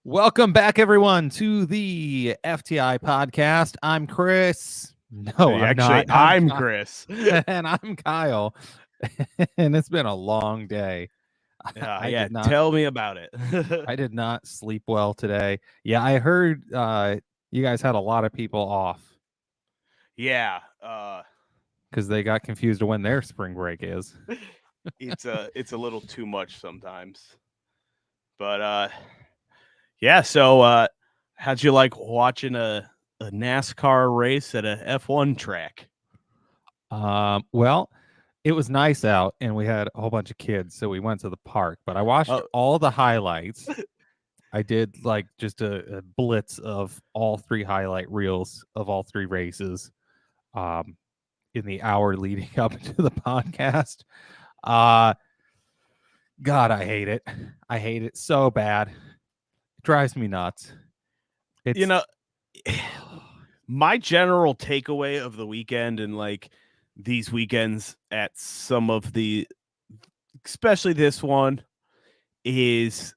Welcome back, everyone, to the FTI podcast. I'm Chris. No, I'm Actually, not. I'm Chris. And I'm Kyle. And it's been a long day. I Yeah, did not. tell me about it. I did not sleep well today. Yeah, I heard you guys had a lot of people off Yeah, because they got confused to when their spring break is. it's a little too much sometimes. But yeah, so how'd you like watching a NASCAR race at a F1 track? Well, it was nice out, and we had a whole bunch of kids, so we went to the park. But I watched Oh, all the highlights. I did like just a blitz of all three highlight reels of all three races um, in the hour leading up to the podcast. Uh, God, I hate it. I hate it so bad. It drives me nuts. you It's know, my general takeaway of the weekend and like these weekends at some of the, especially this one, is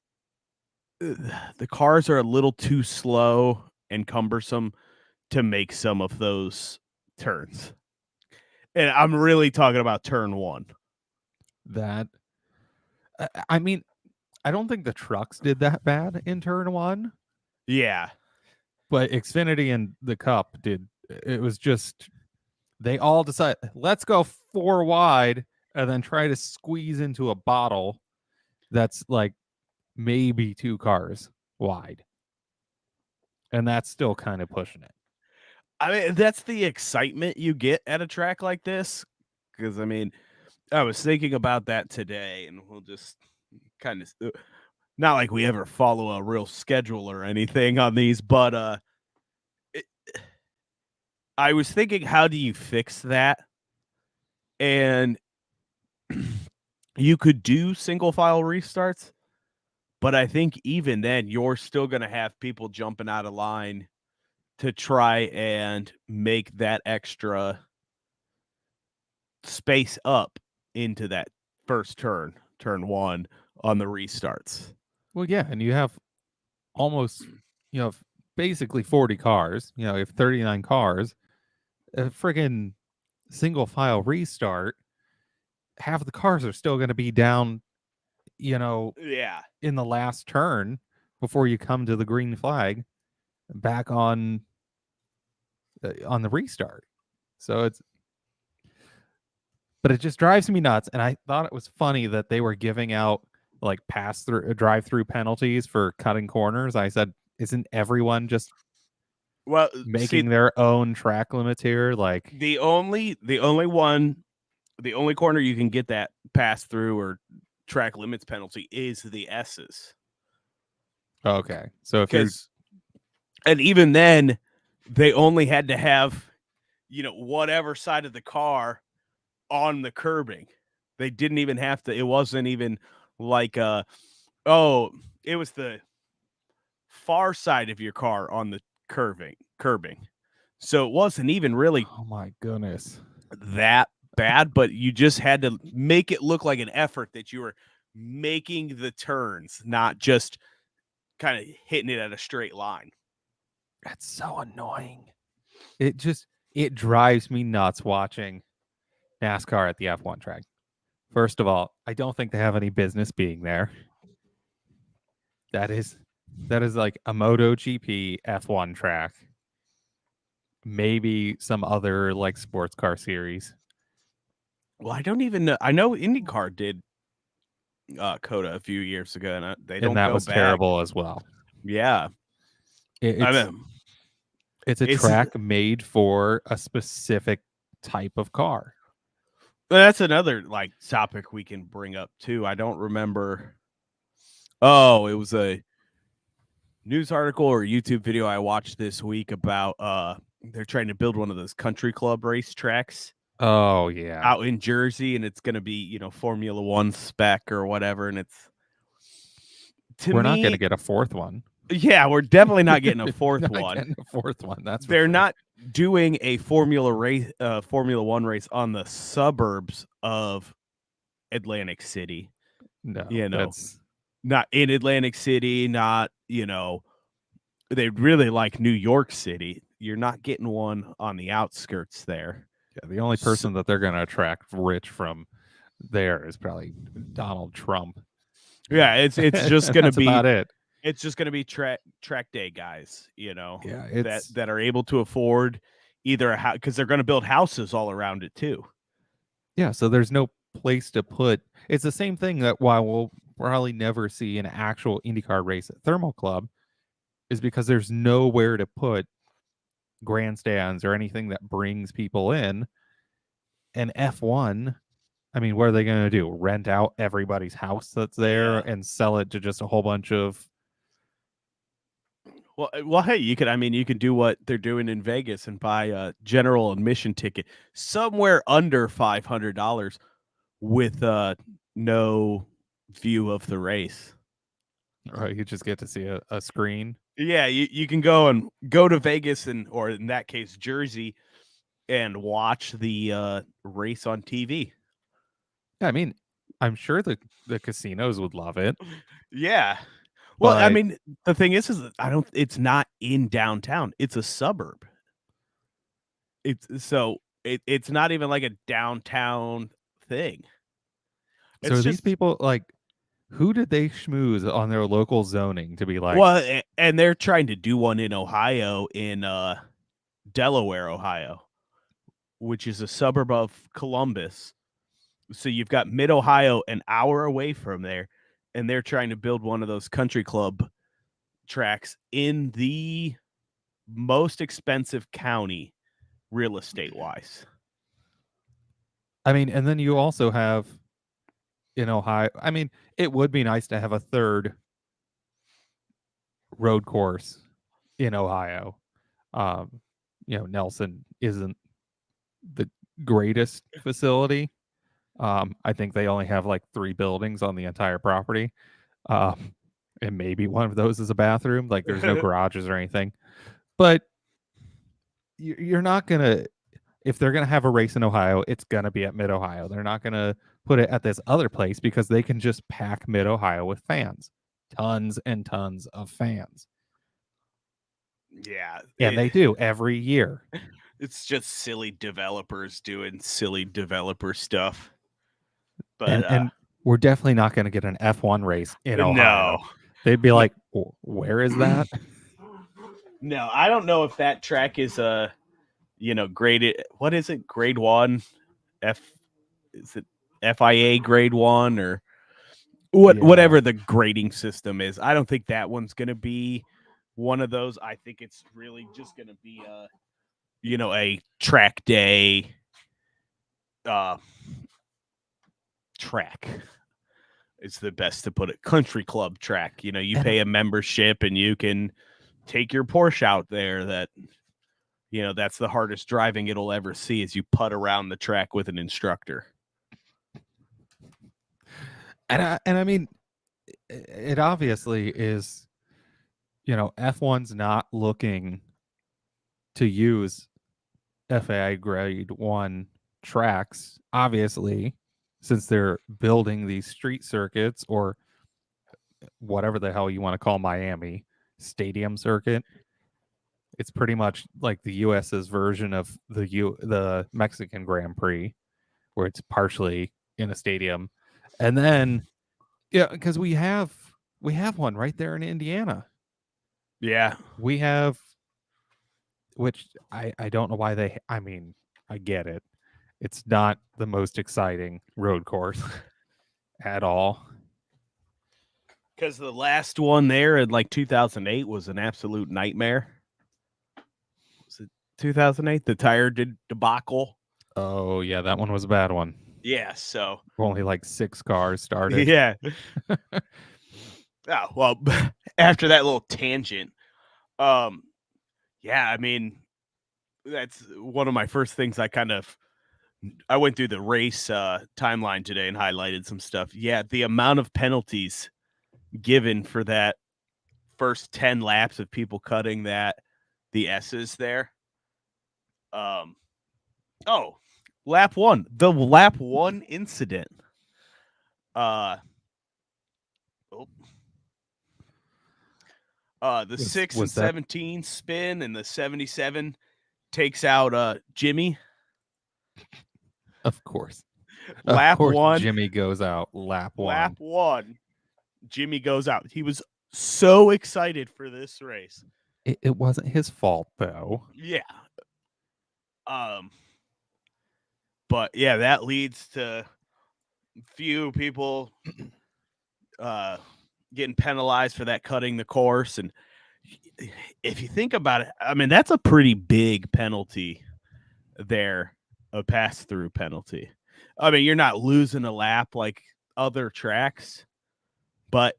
the cars are a little too slow and cumbersome to make some of those turns. And I'm really talking about turn one. that. I mean, I don't think the trucks did that bad in turn one, Yeah. but Xfinity and the Cup did. It was just they all decide let's go four wide and then try to squeeze into a bottle that's like maybe two cars wide. And that's still kind of pushing it. I mean, that's the excitement you get at a track like this. Because, I mean, I was thinking about that today, and we'll just kind of not like we ever follow a real schedule or anything on these, but it, I was thinking, how do you fix that? And you could do single file restarts, but I think even then, you're still going to have people jumping out of line to try and make that extra space up into that first turn one on the restarts. Well, yeah, and you have almost, basically 40 cars. You have 39 cars. A friggin' single file restart. Half of the cars are still going to be down, you know, Yeah. in the last turn before you come to the green flag back on the restart. So but it just drives me nuts. And I thought it was funny that they were giving out like pass through drive through penalties for cutting corners. I said, isn't everyone just Well, see, making their own track limits here? Like, the only corner you can get that pass through or track limits penalty is the S's. okay, so if you're Because, and even then, they only had to have, whatever side of the car on the curbing. They didn't even have to, it wasn't even like, it was the far side of your car on the curbing. So it wasn't even really oh my goodness, that bad, but you just had to make it look like an effort that you were making the turns, not just kind of hitting it at a straight line. that's so annoying. It drives me nuts watching NASCAR at the F1 track. First of all, I don't think they have any business being there. That is like a MotoGP F1 track. Maybe some other like sports car series. Well, I don't even know. I know IndyCar did COTA a few years ago, and they And don't that go was back. terrible as well. Yeah, I It's mean, it's a it's track made for a specific type of car. that's another like topic we can bring up too. I don't remember. Oh, it was a news article or YouTube video I watched this week about they're trying to build one of those country club race tracks Oh yeah. out in Jersey, and it's going to be, Formula One spec or whatever. And it's, to We're not going to me, get a fourth one. yeah, we're definitely not getting a fourth Not one. getting a fourth one. That's for They're sure. not doing a Formula One race on the suburbs of Atlantic City. No, You know, that's not in Atlantic City, not, they really like New York City. You're not getting one on the outskirts there. Yeah, the only So, person that they're going to attract rich from there is probably Donald Trump. yeah, it's just And gonna that's be about it. track day guys, Yeah, that it's that are able to afford either a house because they're going to build houses all around it too. yeah, so there's no place to put. It's the same thing that why we'll probably never see an actual IndyCar race at Thermal Club is because there's nowhere to put grandstands or anything that brings people in. And F1, I mean, what are they going to do? Rent out everybody's house that's there Yeah. and sell it to just a whole bunch of. Well, hey, you could do what they're doing in Vegas and buy a general admission ticket somewhere under $500 with no view of the race. Right, you just get to see a screen. Yeah, you can go to Vegas or in that case Jersey and watch the race on TV. Yeah, I mean, I'm sure the casinos would love it, Yeah. Well, I but mean, the thing is that it's not in downtown. It's a suburb. It's not even like a downtown thing. so It's are these just people like who did they schmooze on their local zoning to be like, and they're trying to do one in Ohio in Delaware, Ohio, which is a suburb of Columbus. So you've got Mid Ohio an hour away from there, and they're trying to build one of those country club tracks in the most expensive county real estate wise. I mean, and then you also have in Ohio, I mean, it would be nice to have a third road course in Ohio. Um, Nelson isn't the greatest facility. I think they only have like 3 buildings on the entire property. Um, and maybe one of those is a bathroom. Like there's no garages or anything. But you're not gonna if they're gonna have a race in Ohio, it's gonna be at Mid Ohio. They're not gonna put it at this other place because they can just pack Mid Ohio with fans, tons and tons of fans, Yeah, and they do every year. it's just silly developers doing silly developer stuff. But And we're definitely not gonna get an F1 race in no, Ohio. They'd be no, like, Where is that?" no, I don't know if that track is graded. What is it? Grade 1, F is it FIA grade 1 or Yeah, whatever the grading system is. I don't think that one's going to be one of those. I think it's really just going to be a track day track. It's the best to put it. Country club track. You and pay a membership and you can take your Porsche out there. That's the hardest driving it'll ever see is you putt around the track with an instructor. I mean, it obviously is. F1's not looking to use FAI grade 1 tracks, obviously, since they're building these street circuits or whatever the hell you want to call Miami stadium circuit. It's pretty much like the US's version of the Mexican Grand Prix, where it's partially in a stadium. And then yeah, because we have one right there in Indiana. Yeah. We have which I don't know why I mean, I get it. It's not the most exciting road course at all. Because the last one there in like 2008 was an absolute nightmare. Was it 2008? The tire debacle. Oh yeah, that one was a bad one. Yeah. So, Only like 6 cars started. yeah. Oh, well, after that little tangent, um, yeah, I mean, that's one of my first things I went through the race timeline today and highlighted some stuff. Yeah, the amount of penalties given for that first 10 laps of people cutting the S's there. Oh, lap 1. The lap 1 incident. Oh, The 6 and Was that 17 spin, and the 77 takes out Jimmy. of course. Of Lap course one, Jimmy goes out lap lap 1. one, Jimmy goes out. He was so excited for this race. It wasn't his fault though. Yeah. Um, but yeah, that leads to few people getting penalized for that cutting the course. And if you think about it, I mean, that's a pretty big penalty there, a pass through penalty. I mean, you're not losing a lap like other tracks, but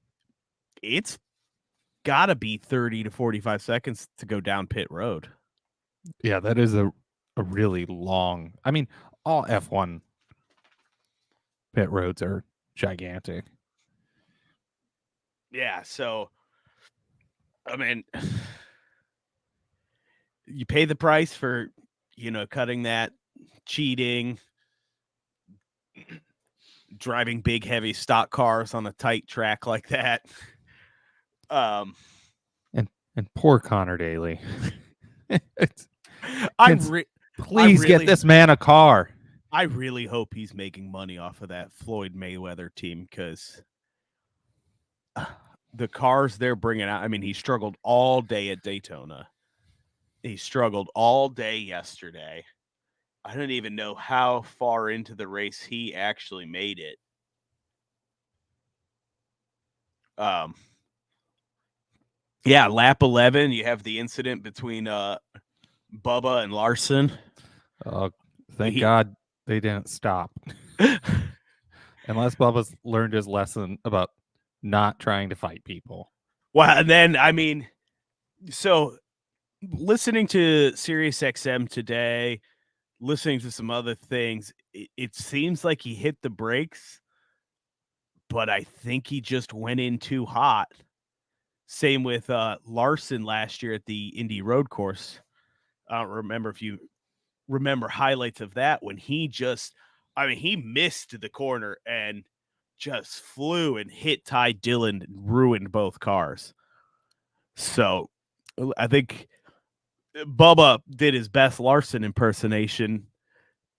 it's got to be 30 to 45 seconds to go down pit road. Yeah, that is a really long. I mean, all F1 pit roads are gigantic. Yeah. So, I mean, you pay the price for, cutting that, cheating, driving big, heavy stock cars on a tight track like that. Um, And poor Connor Daly. I Please get this man a car. I really hope he's making money off of that Floyd Mayweather team, because the cars they're bringing out. I mean, he struggled all day at Daytona. He struggled all day yesterday. I don't even know how far into the race he actually made it. Yeah, lap 11, you have the incident between Bubba and Larson. Thank God they didn't stop. Unless Bubba's learned his lesson about not trying to fight people. Well, and then, I mean, so listening to Sirius XM today, listening to some other things, it seems like he hit the brakes, but I think he just went in too hot. Same with Larson last year at the Indy Road Course. I don't remember if you remember highlights of that, when he missed the corner and just flew and hit Ty Dillon and ruined both cars. So I think Bubba did his best Larson impersonation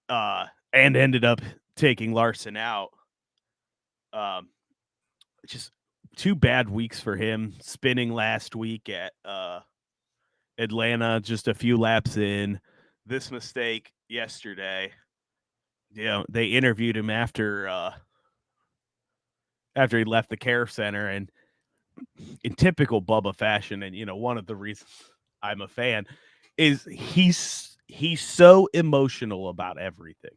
and ended up taking Larson out. Just 2 bad weeks for him. Spinning last week at Atlanta, just a few laps in. This mistake yesterday. They interviewed him after he left the care center, and in typical Bubba fashion, and one of the reasons I'm a fan is he's so emotional about everything.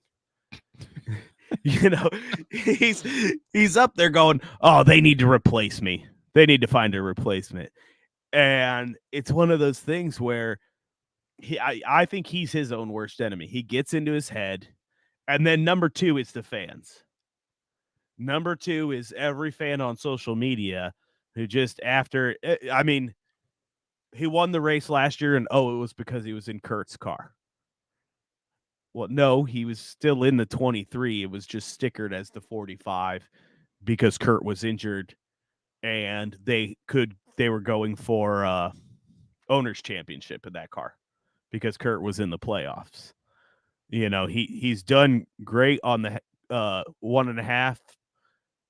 He's up there going, "Oh, they need to replace me. They need to find a replacement." And it's one of those things where I think he's his own worst enemy. He gets into his head, and then number 2 is the fans. Number 2 is every fan on social media who just after, I mean, he won the race last year, and it was because he was in Kurt's car. Well, no, he was still in the 23. It was just stickered as the 45 because Kurt was injured, and they were going for owner's championship in that car because Kurt was in the playoffs. He's done great on the 1.5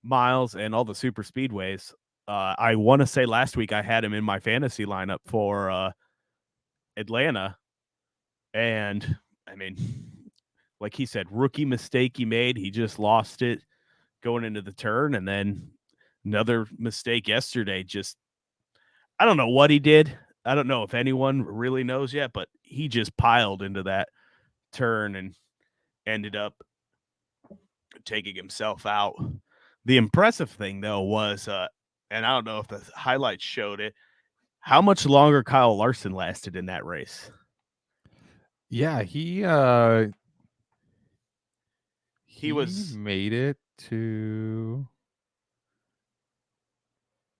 miles and all the super speedways. I want to say last week I had him in my fantasy lineup for Atlanta, and I mean, like he said, rookie mistake he made. He just lost it going into the turn, and then another mistake yesterday. Just, I don't know what he did. I don't know if anyone really knows yet, but he just piled into that turn and ended up taking himself out. The impressive thing, though, was, and I don't know if the highlights showed it, how much longer Kyle Larson lasted in that race. Yeah, he made it to,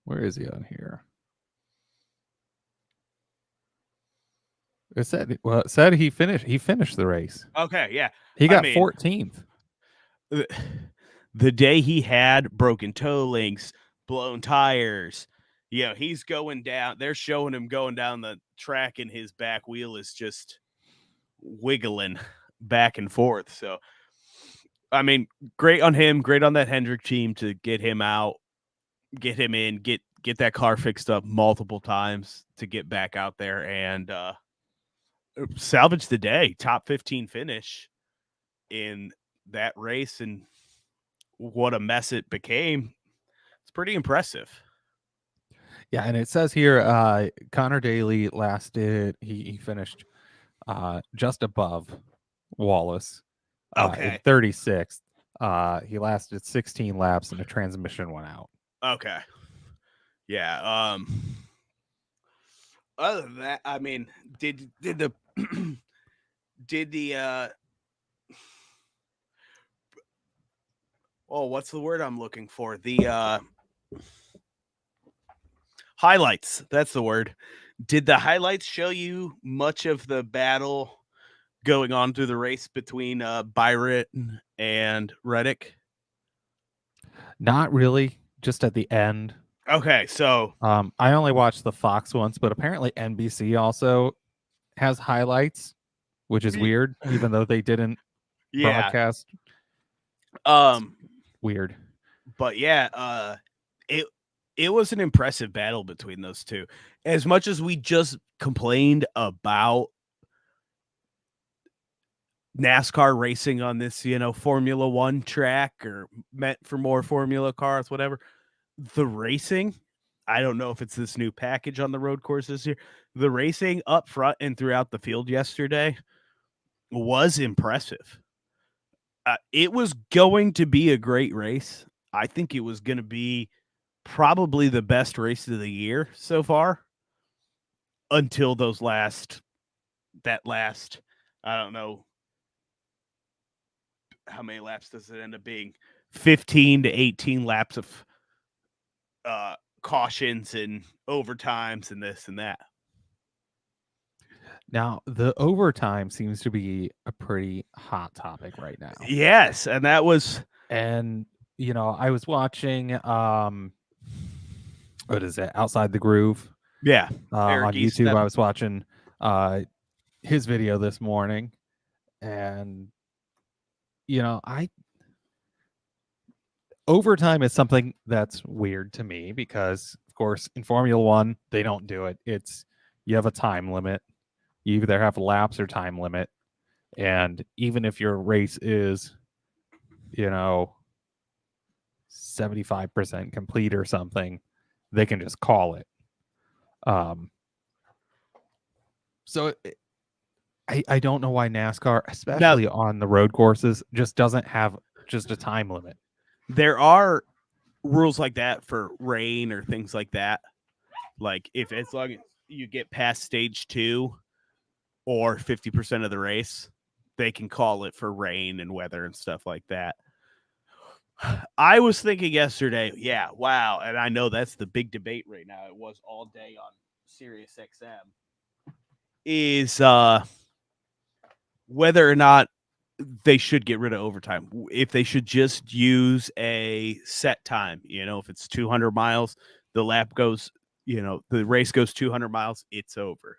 where is he on here? It said he finished the race. Okay, yeah. He got 14th. The day he had broken toe links, blown tires, he's going down. They're showing him going down the track, and his back wheel is just wiggling back and forth. So, I mean, great on him. Great on that Hendrick team to get him out, get him in, get that car fixed up multiple times to get back out there and salvage the day. Top 15 finish in that race, and what a mess it became. It's pretty impressive. Yeah, and it says here Connor Daly lasted he finished just above Wallace in Okay. 36th. He lasted 16 laps and the transmission went out. Okay. Yeah. Other than that, I mean, did the did the what's the word I'm looking for? The highlights. That's the word. Did the highlights show you much of the battle going on through the race between Byron and Reddick? Not really, just at the end. Okay, so I only watched the Fox once, but apparently NBC also has highlights, which is weird, even though they didn't yeah, broadcast. um, Weird. but yeah, it it was an impressive battle between those two. As much as we just complained about NASCAR racing on this, Formula One track or meant for more Formula cars, whatever. The racing, I don't know if it's this new package on the road courses here. The racing up front and throughout the field yesterday was impressive. It was going to be a great race. I think it was going to be probably the best race of the year so far until that last, I don't know, how many laps does it end up being? 15 to 18 laps of cautions and overtimes and this and that. Now, the overtime seems to be a pretty hot topic right now. Yes, and that was And, I was watching what is it? Outside the Groove Eric on YouTube. Easton. I was watching his video this morning and I overtime is something that's weird to me because of course in Formula 1 they don't do it. It's you have a time limit. You either have laps or time limit. And even if your race is, 75% complete or something, they can just call it. So I don't know why NASCAR, especially on the road courses, just doesn't have just a time limit. There are rules like that for rain or things like that. Like if as long as you get past stage 2 or 50% of the race, they can call it for rain and weather and stuff like that. I was thinking yesterday, yeah, wow, and I know that's the big debate right now. It was all day on Sirius XM. Is whether or not they should get rid of overtime. If they should just use a set time, if it's 200 miles, the lap goes, the race goes 200 miles, it's over.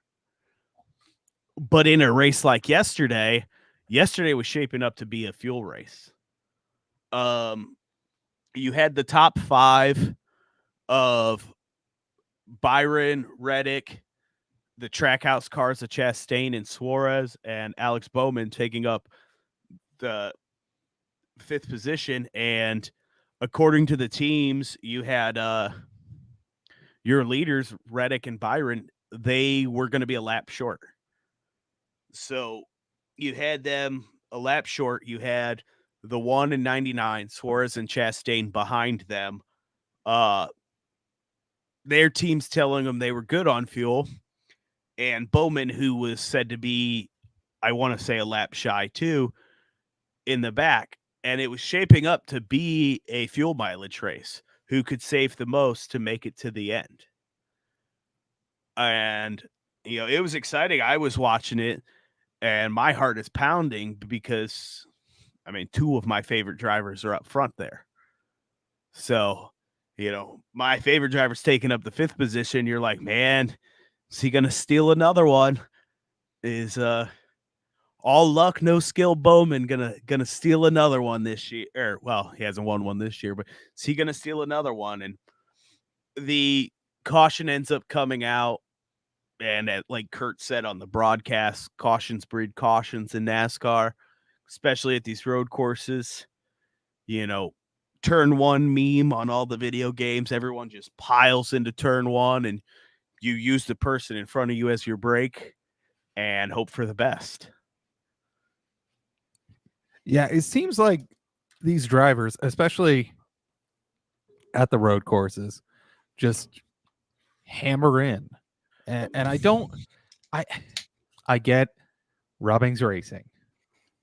But in a race like yesterday was shaping up to be a fuel race. You had the top 5 of Byron, Reddick, the Trackhouse cars of Chastain and Suarez, and Alex Bowman taking up the 5th position. And according to the teams, you had your leaders, Reddick and Byron, they were going to be a lap short. So you had them a lap short. You had the 1 and 99, Suarez and Chastain behind them. Their team's telling them they were good on fuel. And Bowman, who was said to be, I want to say, a lap shy too, in the back. And it was shaping up to be a fuel mileage race. Who could save the most to make it to the end? And, it was exciting. I was watching it, and my heart is pounding because, 2 of my favorite drivers are up front there. So My favorite driver's taking up the 5th position. You're like, man, is he going to steal another one? Is all luck, no skill Bowman gonna steal another one this year? Well, he hasn't won one this year, but is he gonna steal another one? And the caution ends up coming out, and like Kurt said on the broadcast, cautions breed cautions in NASCAR, especially at these road courses. Turn one meme on all the video games, everyone just piles into turn one, and you use the person in front of you as your brake and hope for the best. Yeah, it seems like these drivers, especially at the road courses, just hammer in. And I get rubbings racing.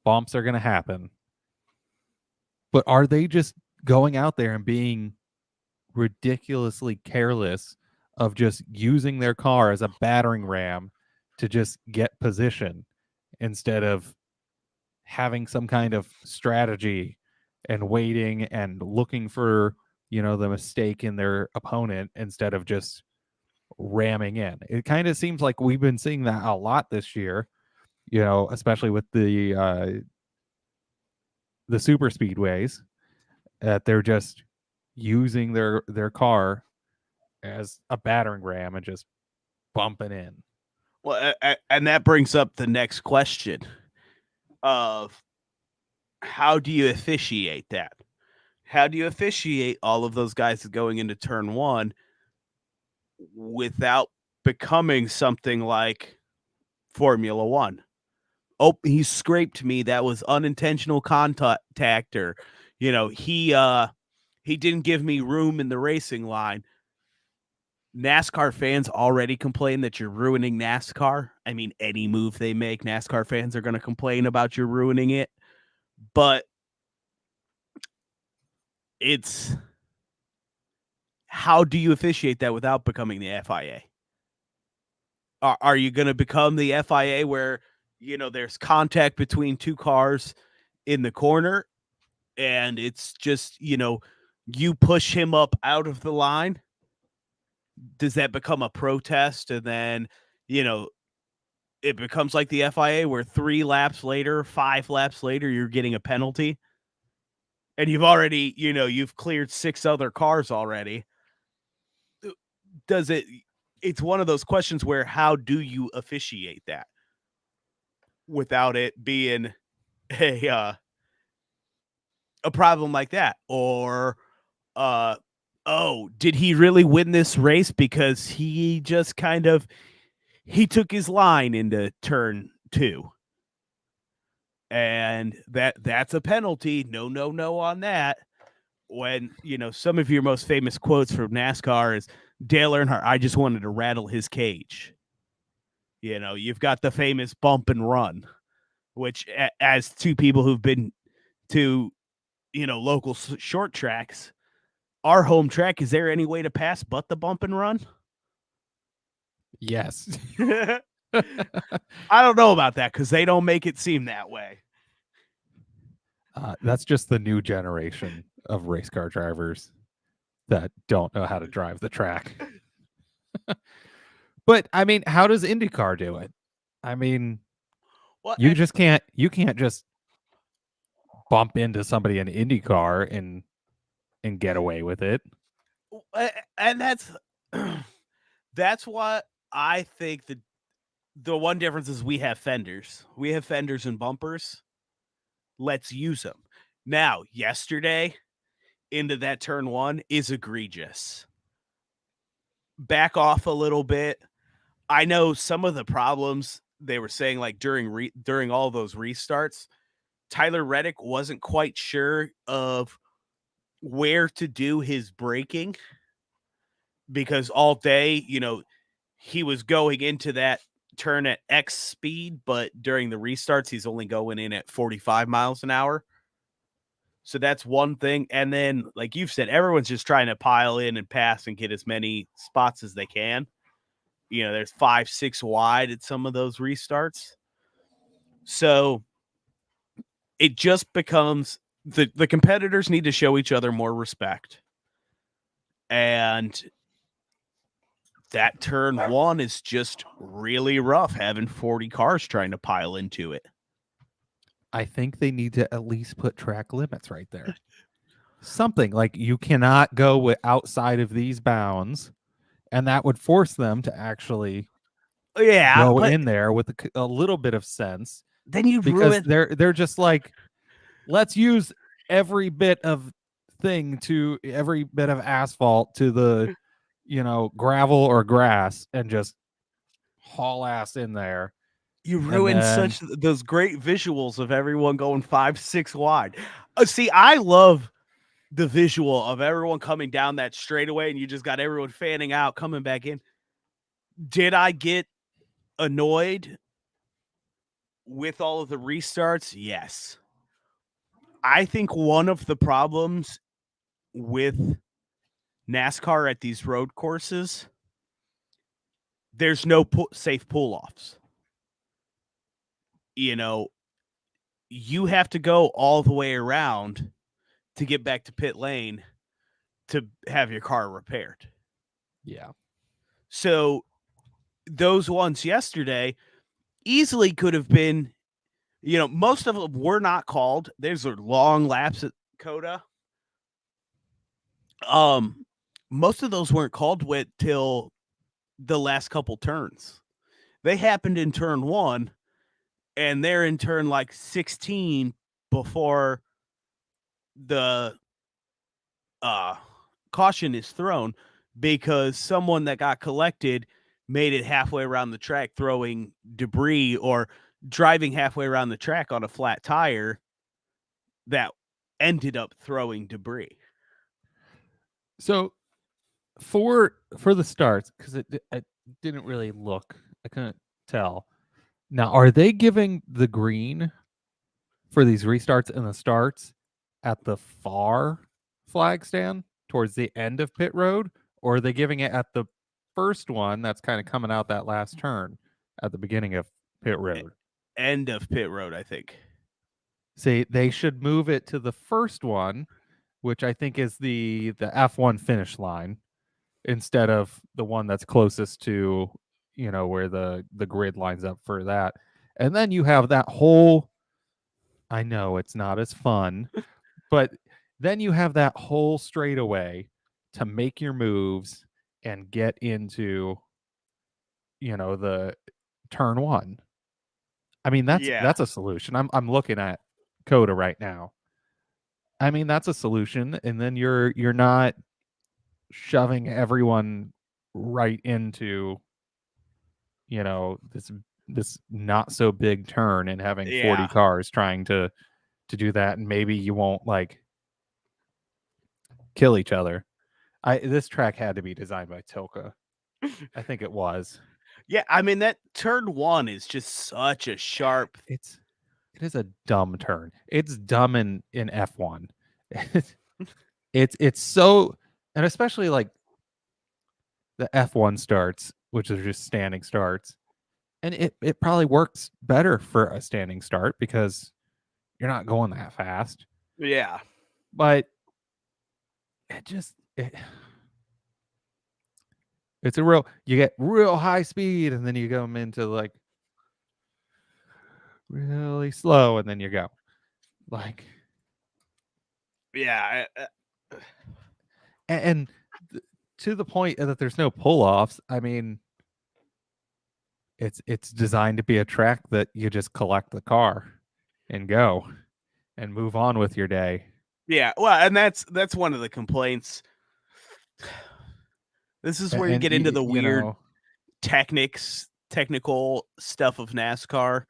Bumps are going to happen. But are they just going out there and being ridiculously careless of just using their car as a battering ram to just get position instead of having some kind of strategy and waiting and looking for, the mistake in their opponent instead of just ramming in? It kind of seems like we've been seeing that a lot this year, especially with the super speedways, that they're just using their car as a battering ram and just bumping in. Well, and that brings up the next question of how do you officiate that? How do you officiate all of those guys going into turn one without becoming something like Formula One? Oh, he scraped me. That was unintentional contact, or he didn't give me room in the racing line. NASCAR fans already complain that you're ruining NASCAR. I mean, any move they make, NASCAR fans are going to complain about you ruining it. But it's how do you officiate that without becoming the FIA? Are you going to become the FIA where, there's contact between two cars in the corner and it's just, you push him up out of the line? Does that become a protest? And then, it becomes like the FIA where 3 laps later, 5 laps later, you're getting a penalty. And you've already, you've cleared 6 other cars already. It's one of those questions where how do you officiate that without it being a problem like that? Or, did he really win this race because he just kind of, he took his line into turn 2? And that's a penalty. No on that. When, some of your most famous quotes from NASCAR is Dale Earnhardt, I just wanted to rattle his cage. You've got the famous bump and run, which as two people who've been to, local short tracks, our home track, is there any way to pass but the bump and run? Yes. I don't know about that because they don't make it seem that way. That's just the new generation of race car drivers that don't know how to drive the track. But I mean, how does IndyCar do it? I mean, you can't just bump into somebody in IndyCar and get away with it. And that's what I think the one difference is we have fenders. We have fenders and bumpers. Let's use them. Now, yesterday into that turn 1 is egregious. Back off a little bit. I know some of the problems they were saying, like during all those restarts, Tyler Reddick wasn't quite sure of where to do his braking because all day, he was going into that turn at X speed, but during the restarts, he's only going in at 45 miles an hour. So that's one thing. And then, like you've said, everyone's just trying to pile in and pass and get as many spots as they can. There's 5, 6 wide at some of those restarts. So it just becomes the competitors need to show each other more respect. And that turn one is just really rough, having 40 cars trying to pile into it. I think they need to at least put track limits right there. Something like you cannot go outside of these bounds, and that would force them to actually Yeah, go but in there with a little bit of sense, then you'd because ruin. they're just like, let's use every bit of every bit of asphalt to the gravel or grass, and just haul ass in there. You And ruined then such those great visuals of everyone going 5-6 wide. See, I love the visual of everyone coming down that straightaway, and you just got everyone fanning out, coming back in. Did I get annoyed with all of the restarts? Yes. I think one of the problems with NASCAR at these road courses, there's no safe pull-offs. You have to go all the way around to get back to pit lane to have your car repaired. yeah. So those ones yesterday easily could have been, most of them were not called. There's a long laps at COTA. Most of those weren't called with till the last couple turns. They happened in turn one, and they're in turn like 16 before the caution is thrown, because someone that got collected made it halfway around the track throwing debris, or driving halfway around the track on a flat tire that ended up throwing debris. So for the starts, because it didn't really look, I couldn't tell. Now, are they giving the green for these restarts and the starts at the far flag stand towards the end of pit road, or are they giving it at the first one that's kind of coming out that last turn at the beginning of pit road? End of pit road, I think. See, they should move it to the first one, which I think is the F1 finish line, instead of the one that's closest to where the grid lines up for that. And then you have that whole, I know it's not as fun, but then you have that whole straightaway to make your moves and get into the turn one. I mean, Yeah. that's a solution. I'm looking at COTA right now. I mean, that's a solution, and then you're not shoving everyone right into this not so big turn, and having 40 Yeah. cars trying to do that, and maybe you won't like kill each other. This track had to be designed by Tilka. I think it was. Yeah, I mean, that turn one is just such a sharp. It is a dumb turn. It's dumb in F1. It's so, and especially like the F1 starts, which are just standing starts. And it probably works better for a standing start because you're not going that fast. Yeah. But it just it's a real, you get real high speed, and then you go into like really slow, and then you go like, Yeah. and to the point that there's no pull offs. I mean, it's designed to be a track that you just collect the car and go and move on with your day. Yeah. Well, and that's one of the complaints. This is where you And get into the you weird know, technical stuff of NASCAR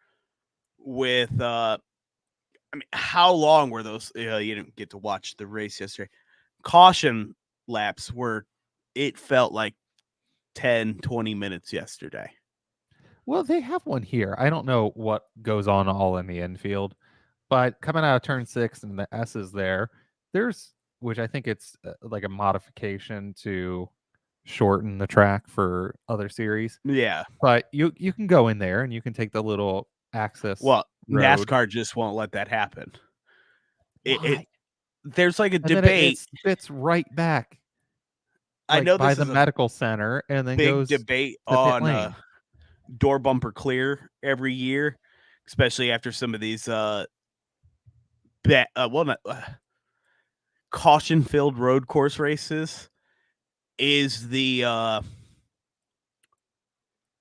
with I mean, how long were those? You didn't get to watch the race yesterday. Caution laps were, it felt like 10, 20 minutes yesterday. well, they have one here. I don't know what goes on all in the infield, but coming out of turn 6 and the S is there, there's, which I think it's like a modification to shorten the track for other series. Yeah. But you can go in there and you can take the little access Well, road. NASCAR just won't let that happen. It Why? there's like a And then it debate. spits right back. I like know by this the is a medical center and then big goes debate to the pit on lane. door bumper clear every year, especially after some of these caution filled road course races. Is the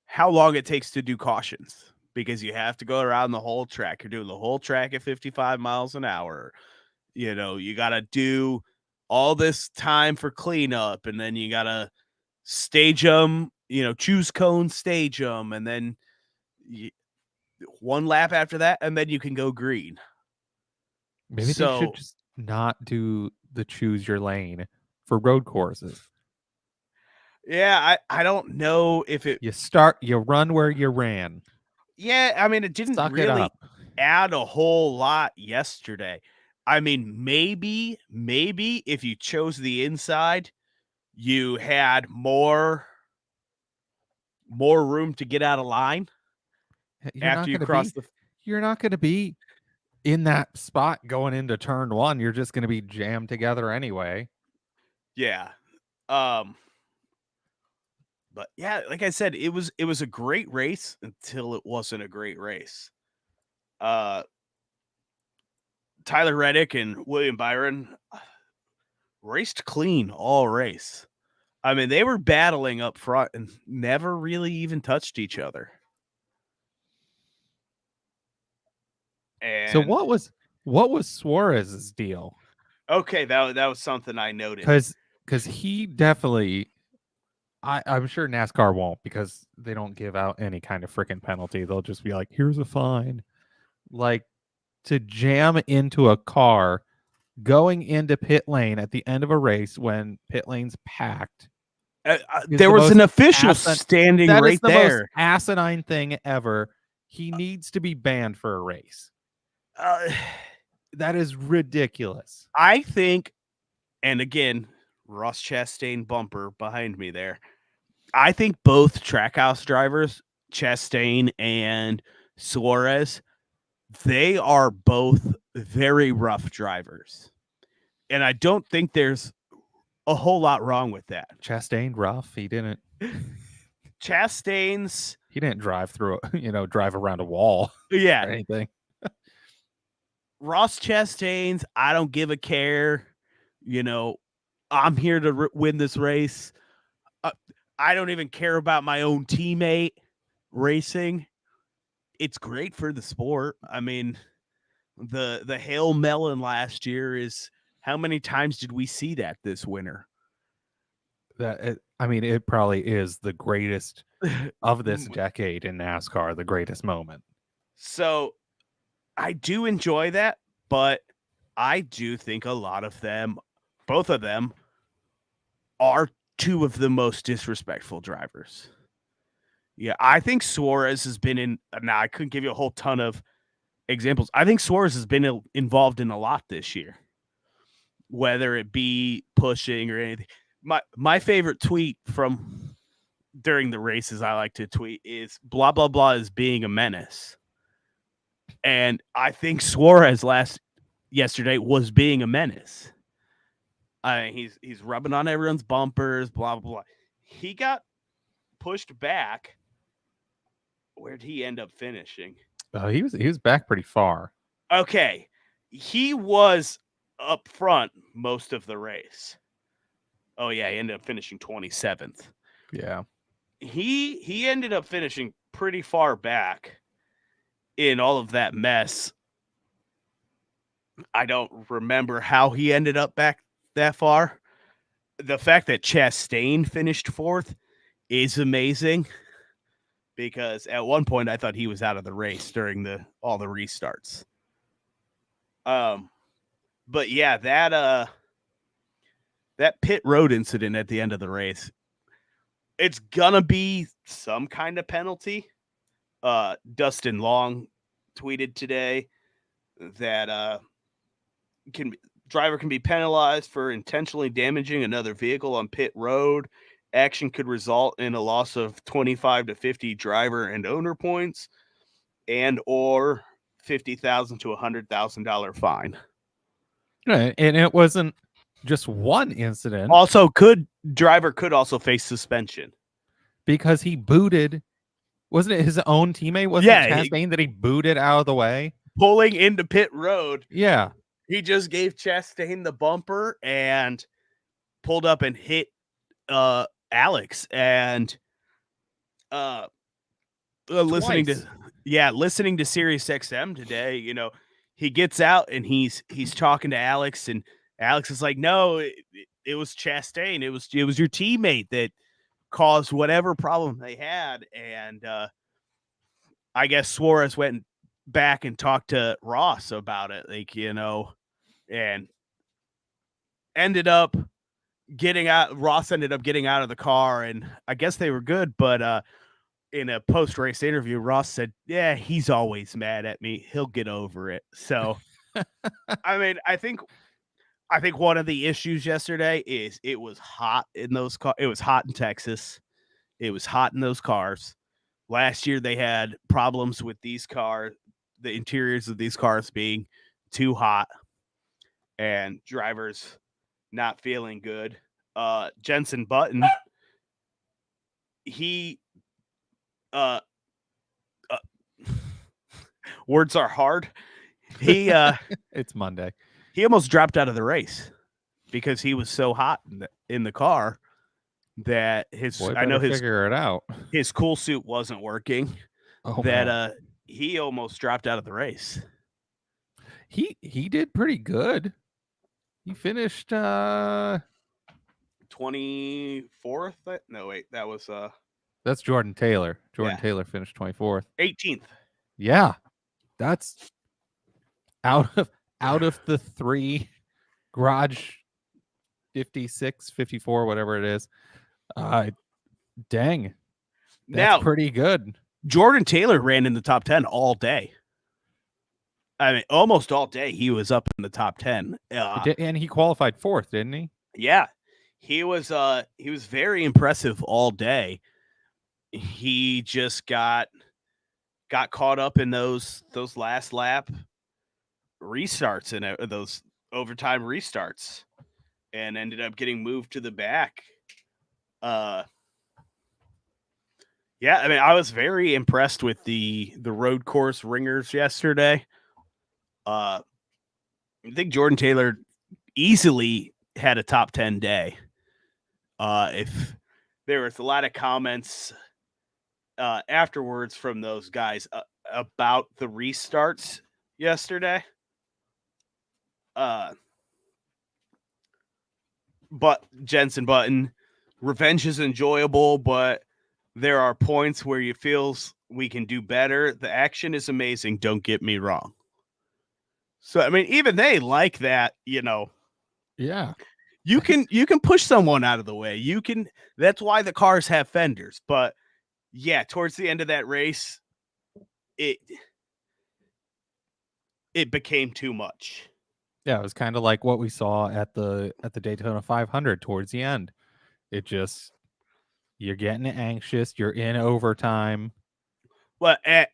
how long it takes to do cautions, because you have to go around the whole track. You're doing the whole track at 55 miles an hour. You got to do all this time for cleanup, and then you got to stage them, choose cones, stage them, and then one lap after that, and then you can go green. Maybe they should So, just not do the choose your lane for road courses. yeah, I don't know if it. You run where you ran. Yeah, I mean, it didn't Suck it really up. add a whole lot yesterday. I mean, maybe if you chose the inside, you had more room to get out of line You're after not you going to cross be the. you're not going to be in that spot going into turn 1. You're just going to be jammed together anyway. Yeah. But yeah, like I said, it was a great race until it wasn't a great race. Uh Tyler Reddick and William Byron raced clean all race. I mean, they were battling up front and never really even touched each other. So And what was Suarez's deal? okay, that was something I noted. Cuz he definitely I'm sure NASCAR won't, because they don't give out any kind of freaking penalty. They'll just be like, "Here's a fine." Like, to jam into a car going into pit lane at the end of a race when pit lane's packed is There the was an most official asin standing that is right the most there. asinine thing ever. He needs to be banned for a race. Uh, That is ridiculous. I think, and again, Ross Chastain bumper behind me there. I think both Trackhouse drivers, Chastain and Suarez, they are both very rough drivers. And I don't think there's a whole lot wrong with that. Chastain rough. Chastain's, He didn't drive through drive around a wall yeah, or anything. Ross Chastain's, I don't give a care. I'm here to win this race. Uh, I don't even care about my own teammate racing. It's great for the sport. I mean, the Hail Melon last year is, how many times did we see that this winter? It probably is the greatest of this decade in NASCAR, the greatest moment. So I do enjoy that, but I do think a lot of them, both of them, are two of the most disrespectful drivers. Yeah, I think Suarez has been in. Now, I couldn't give you a whole ton of examples. I think Suarez has been involved in a lot this year, whether it be pushing or anything. My favorite tweet from during the races I like to tweet is blah blah blah is being a menace, and I think Suarez yesterday was being a menace. He's rubbing on everyone's bumpers, blah blah blah. He got pushed back. Where'd he end up finishing? He was back pretty far. Okay, he was up front most of the race. Oh yeah, he ended up finishing 27th. Yeah. He ended up finishing pretty far back in all of that mess. I don't remember how he ended up back that far. The fact that Chastain finished 4th is amazing, because at one point I thought he was out of the race during all the restarts. But yeah, that pit road incident at the end of the race, it's gonna be some kind of penalty. Dustin Long tweeted today that driver can be penalized for intentionally damaging another vehicle on pit road. Action could result in a loss of 25 to 50 driver and owner points, and or $50,000 to $100,000 fine. Right. And it wasn't just one incident Also, driver could also face suspension. because he booted. Wasn't it his own teammate? Wasn't it Yeah, Chastain that he booted out of the way? pulling into pit road, Yeah. he just gave Chastain the bumper and pulled up and hit Alex. And listening Twice. to Sirius XM today, he gets out and he's talking to Alex, and Alex is like, no, it was Chastain. It was your teammate that caused whatever problem they had. And I guess Suarez went back and talked to Ross about it, and ended up getting out. Ross ended up getting out of the car, and I guess they were good. But in a post-race interview, Ross said, yeah, he's always mad at me. He'll get over it. So, I mean, I think one of the issues yesterday is it was hot in those cars. It was hot in Texas. It was hot in those cars. Last year, they had problems with these cars, the interiors of these cars being too hot and drivers not feeling good. Jensen Button, he, uh, words are hard. He, It's Monday. he almost dropped out of the race because he was so hot in the car that Figure it out. his cool suit wasn't working. Oh, man. He almost dropped out of the race. He did pretty good. He finished 24th. No, wait, that was that's Jordan Taylor. Yeah. Taylor finished 24th. 18th. Yeah. That's out of the 3 garage 56, 54, whatever it is. Dang. That's pretty good. Jordan Taylor ran in the top 10 all day. I mean, almost all day he was up in the top 10. And he qualified 4th, didn't he? Yeah. He was very impressive all day. He just got caught up in those last lap restarts and those overtime restarts, and ended up getting moved to the back. Yeah, I mean, I was very impressed with the road course ringers yesterday. I think Jordan Taylor easily had a top 10 day. If there was a lot of comments afterwards from those guys about the restarts yesterday. But Jensen Button, revenge is enjoyable, but there are points where you feels we can do better. The action is amazing. Don't get me wrong. So, I mean, even they like that, Yeah. You can push someone out of the way. That's why the cars have fenders. But yeah, towards the end of that race, it became too much. Yeah, it was kind of like what we saw at the Daytona 500 towards the end. It just, you're getting anxious, you're in overtime. Well, and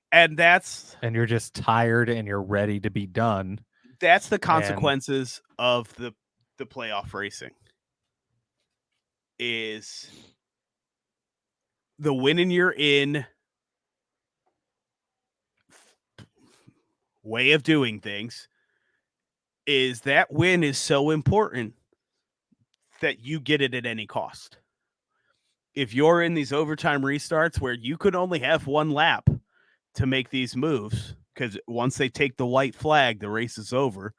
you're just tired and you're ready to be done. That's the consequences of the playoff racing. Is the winning you're in way of doing things, is that win is so important that you get it at any cost. If you're in these overtime restarts where you could only have one lap to make these moves, because once they take the white flag, the race is over.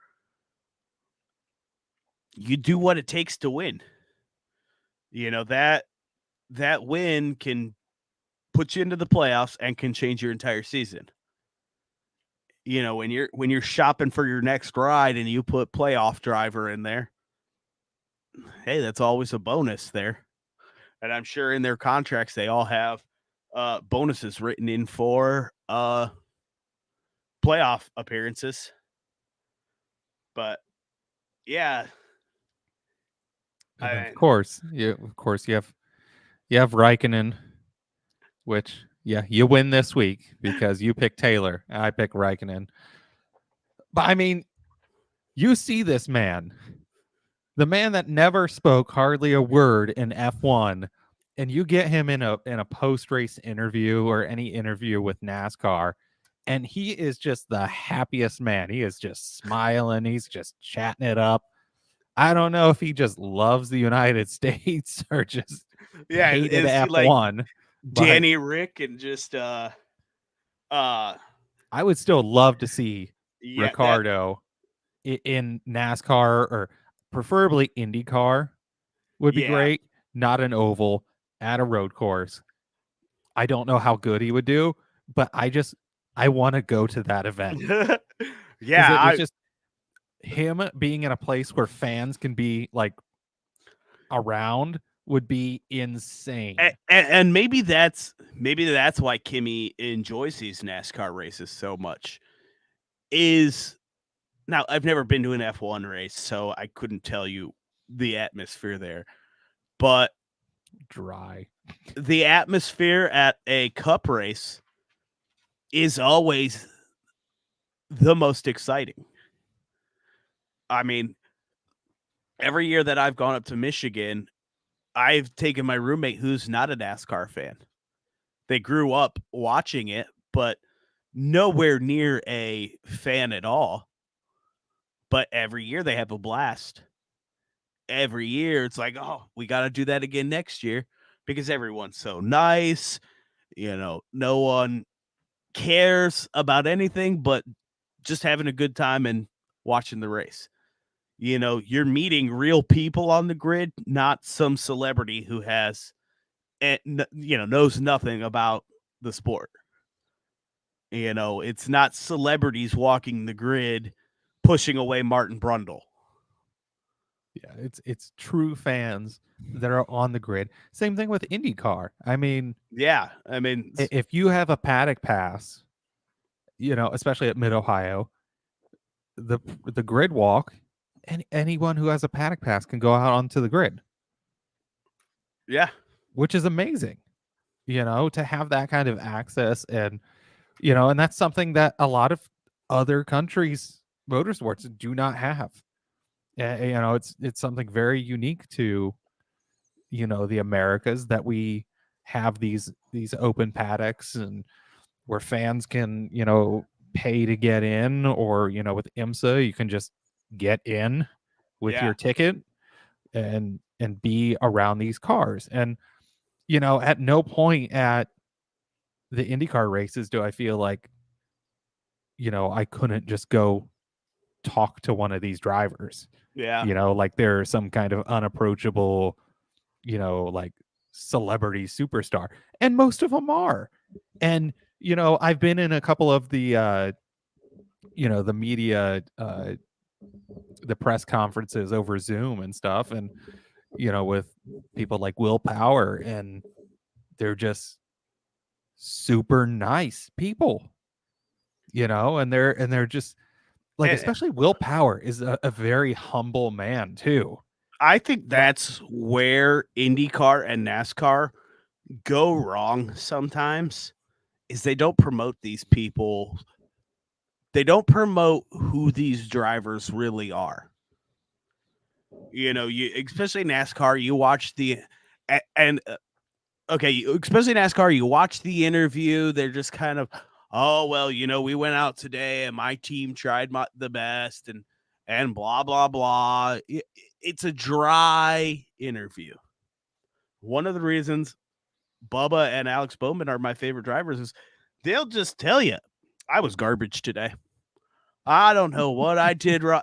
You do what it takes to win. That win can put you into the playoffs and can change your entire season. When you're shopping for your next ride and you put playoff driver in there, hey, that's always a bonus there. And I'm sure in their contracts they all have bonuses written in for playoff appearances. But yeah, of course you have Raikkonen, which you win this week because you pick Taylor and I pick Raikkonen. But I mean, you see this man The man that never spoke hardly a word in F1, and you get him in a post-race interview or any interview with NASCAR, and he is just the happiest man. He is just smiling, he's just chatting it up. I don't know if he just loves the United States or just Yeah, hated is he like F1, but Danny Rick and just uh I would still love to see yeah, that Ricardo in NASCAR or preferably IndyCar would be yeah. great, not an oval at a road course. I don't know how good he would do, but I want to go to that event because Yeah, it's I just him being in a place where fans can be like around would be insane. and maybe that's why Kimmy enjoys these NASCAR races so much. Is now I've never been to an F1 race, so I couldn't tell you the atmosphere there. But Dry. the atmosphere at a cup race is always the most exciting. I mean, every year that I've gone up to Michigan, I've taken my roommate who's not a NASCAR fan. They grew up watching it, but nowhere near a fan at all. But every year they have a blast. Every year it's like, oh, we got to do that again next year because everyone's so nice. No one cares about anything but just having a good time and watching the race. You're meeting real people on the grid, not some celebrity who has, knows nothing about the sport. It's not celebrities walking the grid pushing away Martin Brundle. Yeah, it's true fans that are on the grid. Same thing with IndyCar. I mean, Yeah, I mean, if you have a paddock pass, especially at Mid Ohio, the grid walk, and anyone who has a paddock pass can go out onto the grid, yeah, which is amazing. To have that kind of access, and and that's something that a lot of other countries motorsports do not have. It's something very unique to the Americas that we have these open paddocks and where fans can pay to get in, or with IMSA you can just get in with yeah. your ticket and be around these cars. And at no point at the IndyCar races do I feel like I couldn't just go talk to one of these drivers, Yeah. like they're some kind of unapproachable like celebrity superstar, and most of them are. And I've been in a couple of the media, the press conferences over Zoom and stuff, and with people like Will Power, and they're just super nice people, and they're just like, Eh, especially Will Power is a very humble man too. I think that's where IndyCar and NASCAR go wrong sometimes is they don't promote these people. They don't promote who these drivers really are. You especially NASCAR, you watch the and okay, especially NASCAR, you watch the interview, they're just kind of, oh well, we went out today and my team tried the best and blah blah blah. It's a dry interview. One of the reasons Bubba and Alex Bowman are my favorite drivers is they'll just tell you, I was garbage today. I don't know what I did wrong.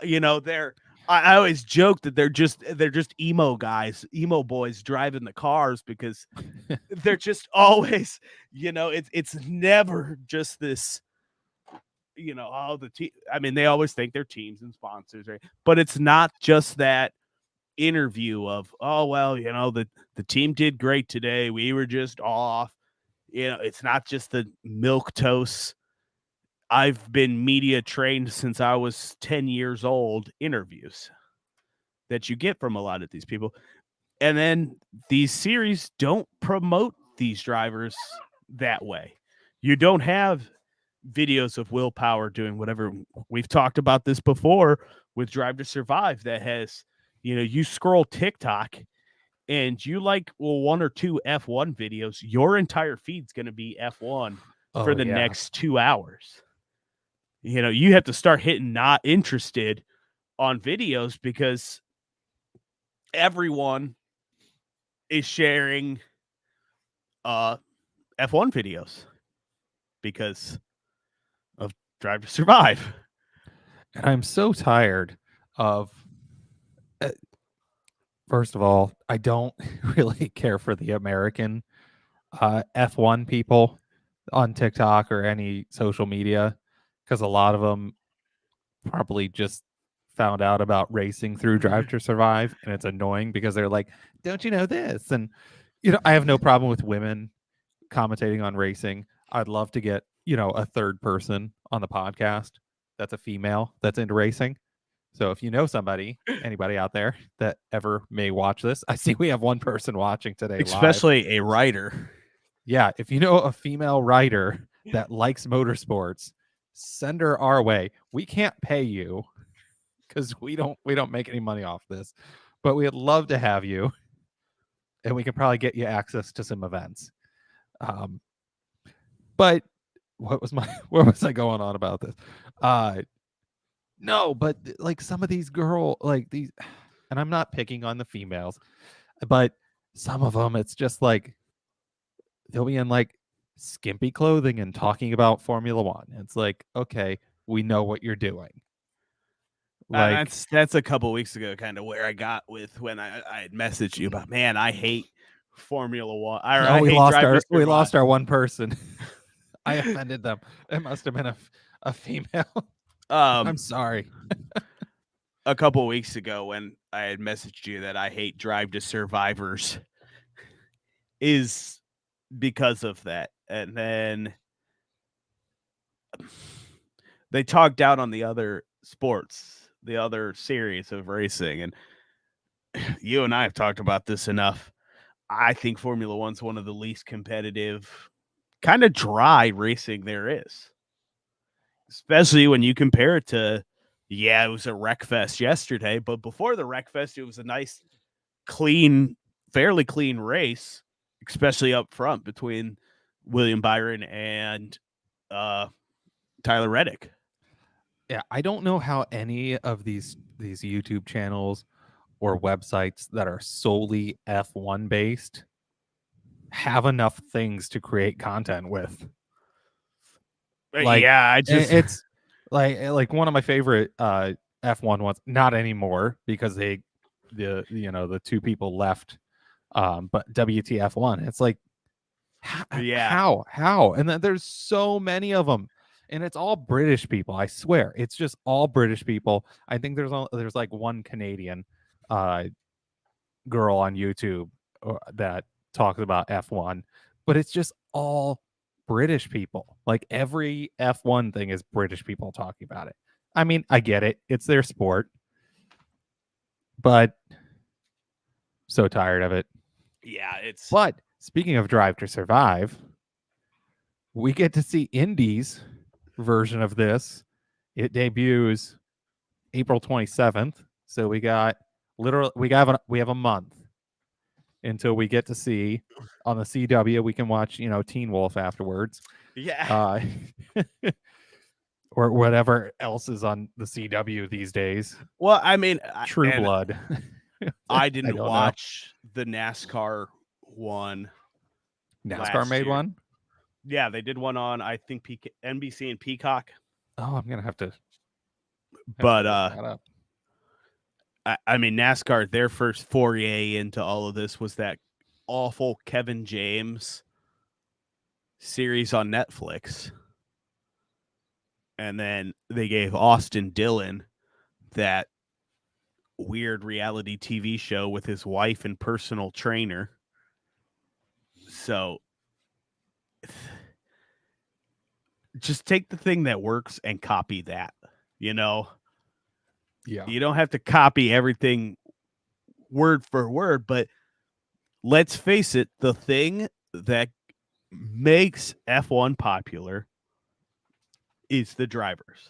I always joke that they're just emo guys, emo boys driving the cars because they're just always, it's never just this, oh the team. I mean, they always think they're teams and sponsors, right? But it's not just that interview of, oh well, the team did great today. We were just off. It's not just the milk toast. I've been media trained since I was 10 years old interviews that you get from a lot of these people. And then these series don't promote these drivers that way. You don't have videos of Will Power doing whatever. We've talked about this before with Drive to Survive that has, You scroll TikTok and you like one or two F1 videos, your entire feed's going to be F1 for Oh the yeah. next 2 hours. You have to start hitting not interested on videos because everyone is sharing F1 videos because of Drive to Survive. And I'm so tired of first of all, I don't really care for the American F1 people on TikTok or any social media because a lot of them probably just found out about racing through Drive to Survive, and it's annoying because they're like, "Don't you know this?" And I have no problem with women commentating on racing. I'd love to get a third person on the podcast that's a female that's into racing. So if you know anybody out there that ever may watch this, I see we have one person watching today live. Especially a writer. Yeah, if you know a female writer that likes motorsports, send her our way. We can't pay you because we don't make any money off this, but we'd love to have you, and we can probably get you access to some events. Um, but where was I going on about this? No, but like some of these like these, and I'm not picking on the females, but some of them, it's just like they'll be in like skimpy clothing and talking about Formula One. It's like, okay, we know what you're doing. Like, That's a couple weeks ago, kind of where I got with when I had messaged you about, man, I hate Formula One. no, I hate Drive to we Survive. lost our one person. I offended them. It must have been a female. I'm sorry. A couple weeks ago when I had messaged you that I hate Drive to Survivors is because of that. And then they talked down on the other sports, the other series of racing. And you and I have talked about this enough. I think Formula One's one of the least competitive, kind of dry racing there is. Especially when you compare it to, it was a wreck fest yesterday, but before the wreck fest, it was a nice, clean, fairly clean race, especially up front between William Byron and Tyler Reddick. Yeah, I don't know how any of these YouTube channels or websites that are solely F1 based have enough things to create content with. Like, it's like one of my favorite F1 ones. Not anymore because the two people left. But WTF1, it's like, how? And then there's so many of them, and it's all British people. I swear, it's just all British people. I think there's like one Canadian girl on YouTube that talks about F1, but it's just all British people. Like every F1 thing is British people talking about it. I mean, I get it. It's their sport. But so tired of it. Yeah, it's But speaking of Drive to Survive, we get to see Indy's version of this. It debuts April 27th. So we have a month until we get to see on the CW. We can watch, Teen Wolf afterwards. yeah. Or whatever else is on the CW these days. Well, I mean, True Blood. I didn't don't watch the NASCAR one. NASCAR made year. one? Yeah, they did one on, I think, NBC and Peacock. Oh, I'm gonna have to. But look that up. I mean, NASCAR, their first foray into all of this was that awful Kevin James series on Netflix. And then they gave Austin Dillon that weird reality TV show with his wife and personal trainer. So just take the thing that works and copy that, Yeah. You don't have to copy everything word for word, but let's face it, the thing that makes F1 popular is the drivers.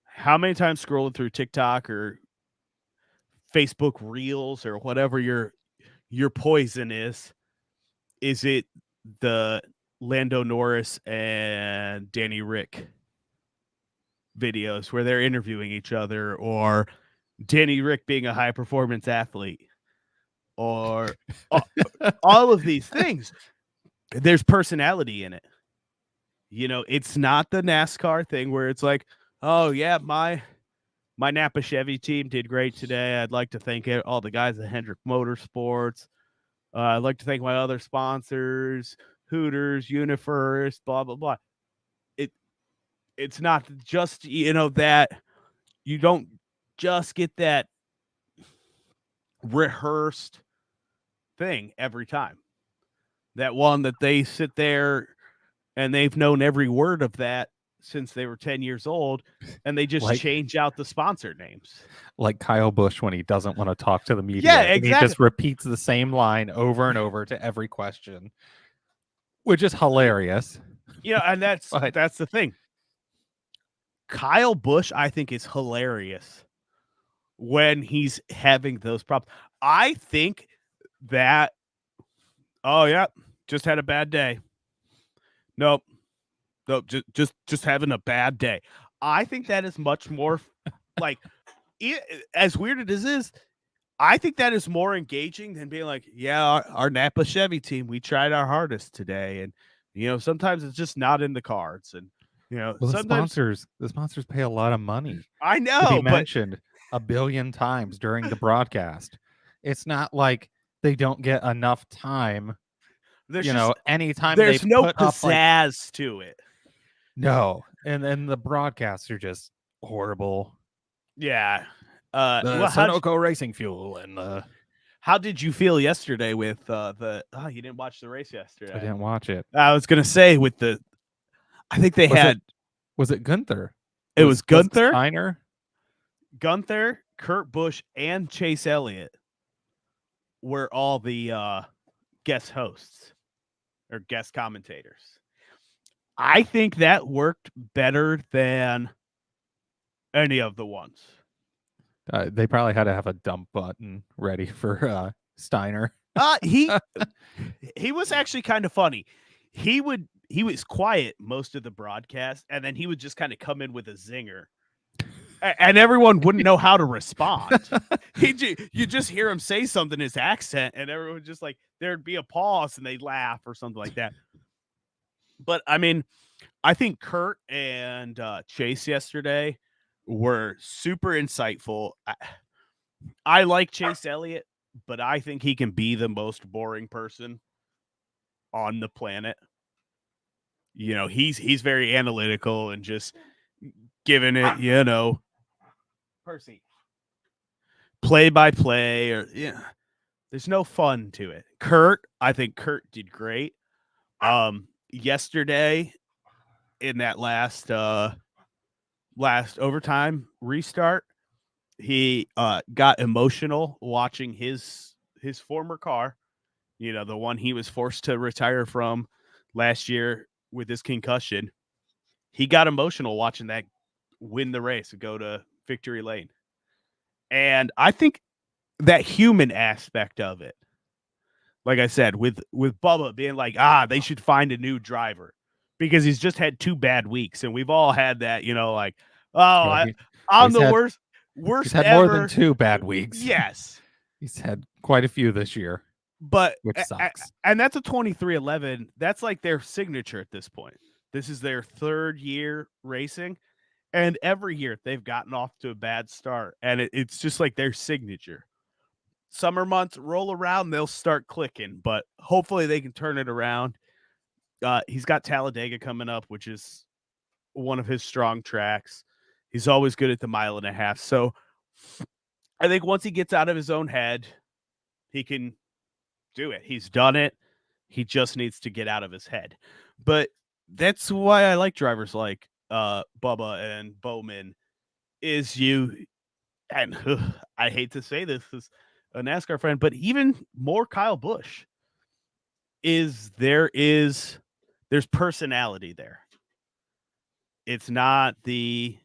How many times scrolling through TikTok or Facebook Reels or whatever your poison is. Is it the Lando Norris and Danny Rick videos where they're interviewing each other, or Danny Rick being a high performance athlete, or all of these things? There's personality in it. It's not the NASCAR thing where it's like, oh yeah, my Napa Chevy team did great today. I'd like to thank all the guys at Hendrick Motorsports. I'd like to thank my other sponsors, Hooters, Unifirst, blah blah blah. It's not just that you don't just get that rehearsed thing every time. That one that they sit there and they've known every word of that since they were 10 years old, and they just change out the sponsor names. Like Kyle Busch when he doesn't want to talk to the media. Yeah, exactly. exactly. And he just repeats the same line over and over to every question, which is hilarious. And that's the thing. Kyle Busch, I think, is hilarious when he's having those problems. I think that, oh yeah, just had a bad day. Nope, just having a bad day. I think that is much more like, as weird as it is, I think that is more engaging than being like, yeah, our Napa Chevy team, we tried our hardest today, and sometimes it's just not in the cards, and well, sometimes the sponsors pay a lot of money. I know, to be mentioned a billion times during the broadcast. It's not like they don't get enough time. Anytime there's no put pizzazz to it. No, and then the broadcasts are just horrible. Yeah. The Sunoco racing fuel and how did you feel yesterday with you didn't watch the race yesterday? I didn't watch it. I was gonna say with I think they was it Gunther? It was Gunther, Steiner, Gunther, Kurt Busch, and Chase Elliott were all the guest hosts or guest commentators. I think that worked better than any of the ones. They probably had to have a dump button ready for Steiner. He was actually kind of funny. He was quiet most of the broadcast, and then he would just kind of come in with a zinger, and everyone wouldn't know how to respond. You just hear him say something in his accent, and everyone would just like, there'd be a pause, and they'd laugh or something like that. But I mean, I think Kurt and Chase yesterday were super insightful. I like Chase Elliott, but I think he can be the most boring person on the planet. He's very analytical and just giving it, Percy, play by play, or there's no fun to it. I think Kurt did great. Yesterday in that last overtime restart, he got emotional watching his former car, the one he was forced to retire from last year with his concussion. He got emotional watching that win the race and go to victory lane. And I think that human aspect of it, like I said, with Bubba being like, they should find a new driver because he's just had 2 bad weeks, and we've all had that, like, I'm the worst he's had ever. More than 2 bad weeks. Yes, he's had quite a few this year, but which sucks. And that's a 2311. That's like their signature at this point. This is their 3rd year racing, and every year they've gotten off to a bad start, and it's just like their signature. Summer months roll around, they'll start clicking, but hopefully they can turn it around. He's got Talladega coming up, which is one of his strong tracks. He's always good at the 1.5 miles. So I think once he gets out of his own head, he can do it. He's done it. He just needs to get out of his head. But that's why I like drivers like Bubba and Bowman. And I hate to say this as a NASCAR fan, but even more Kyle Busch there's personality there. It's not the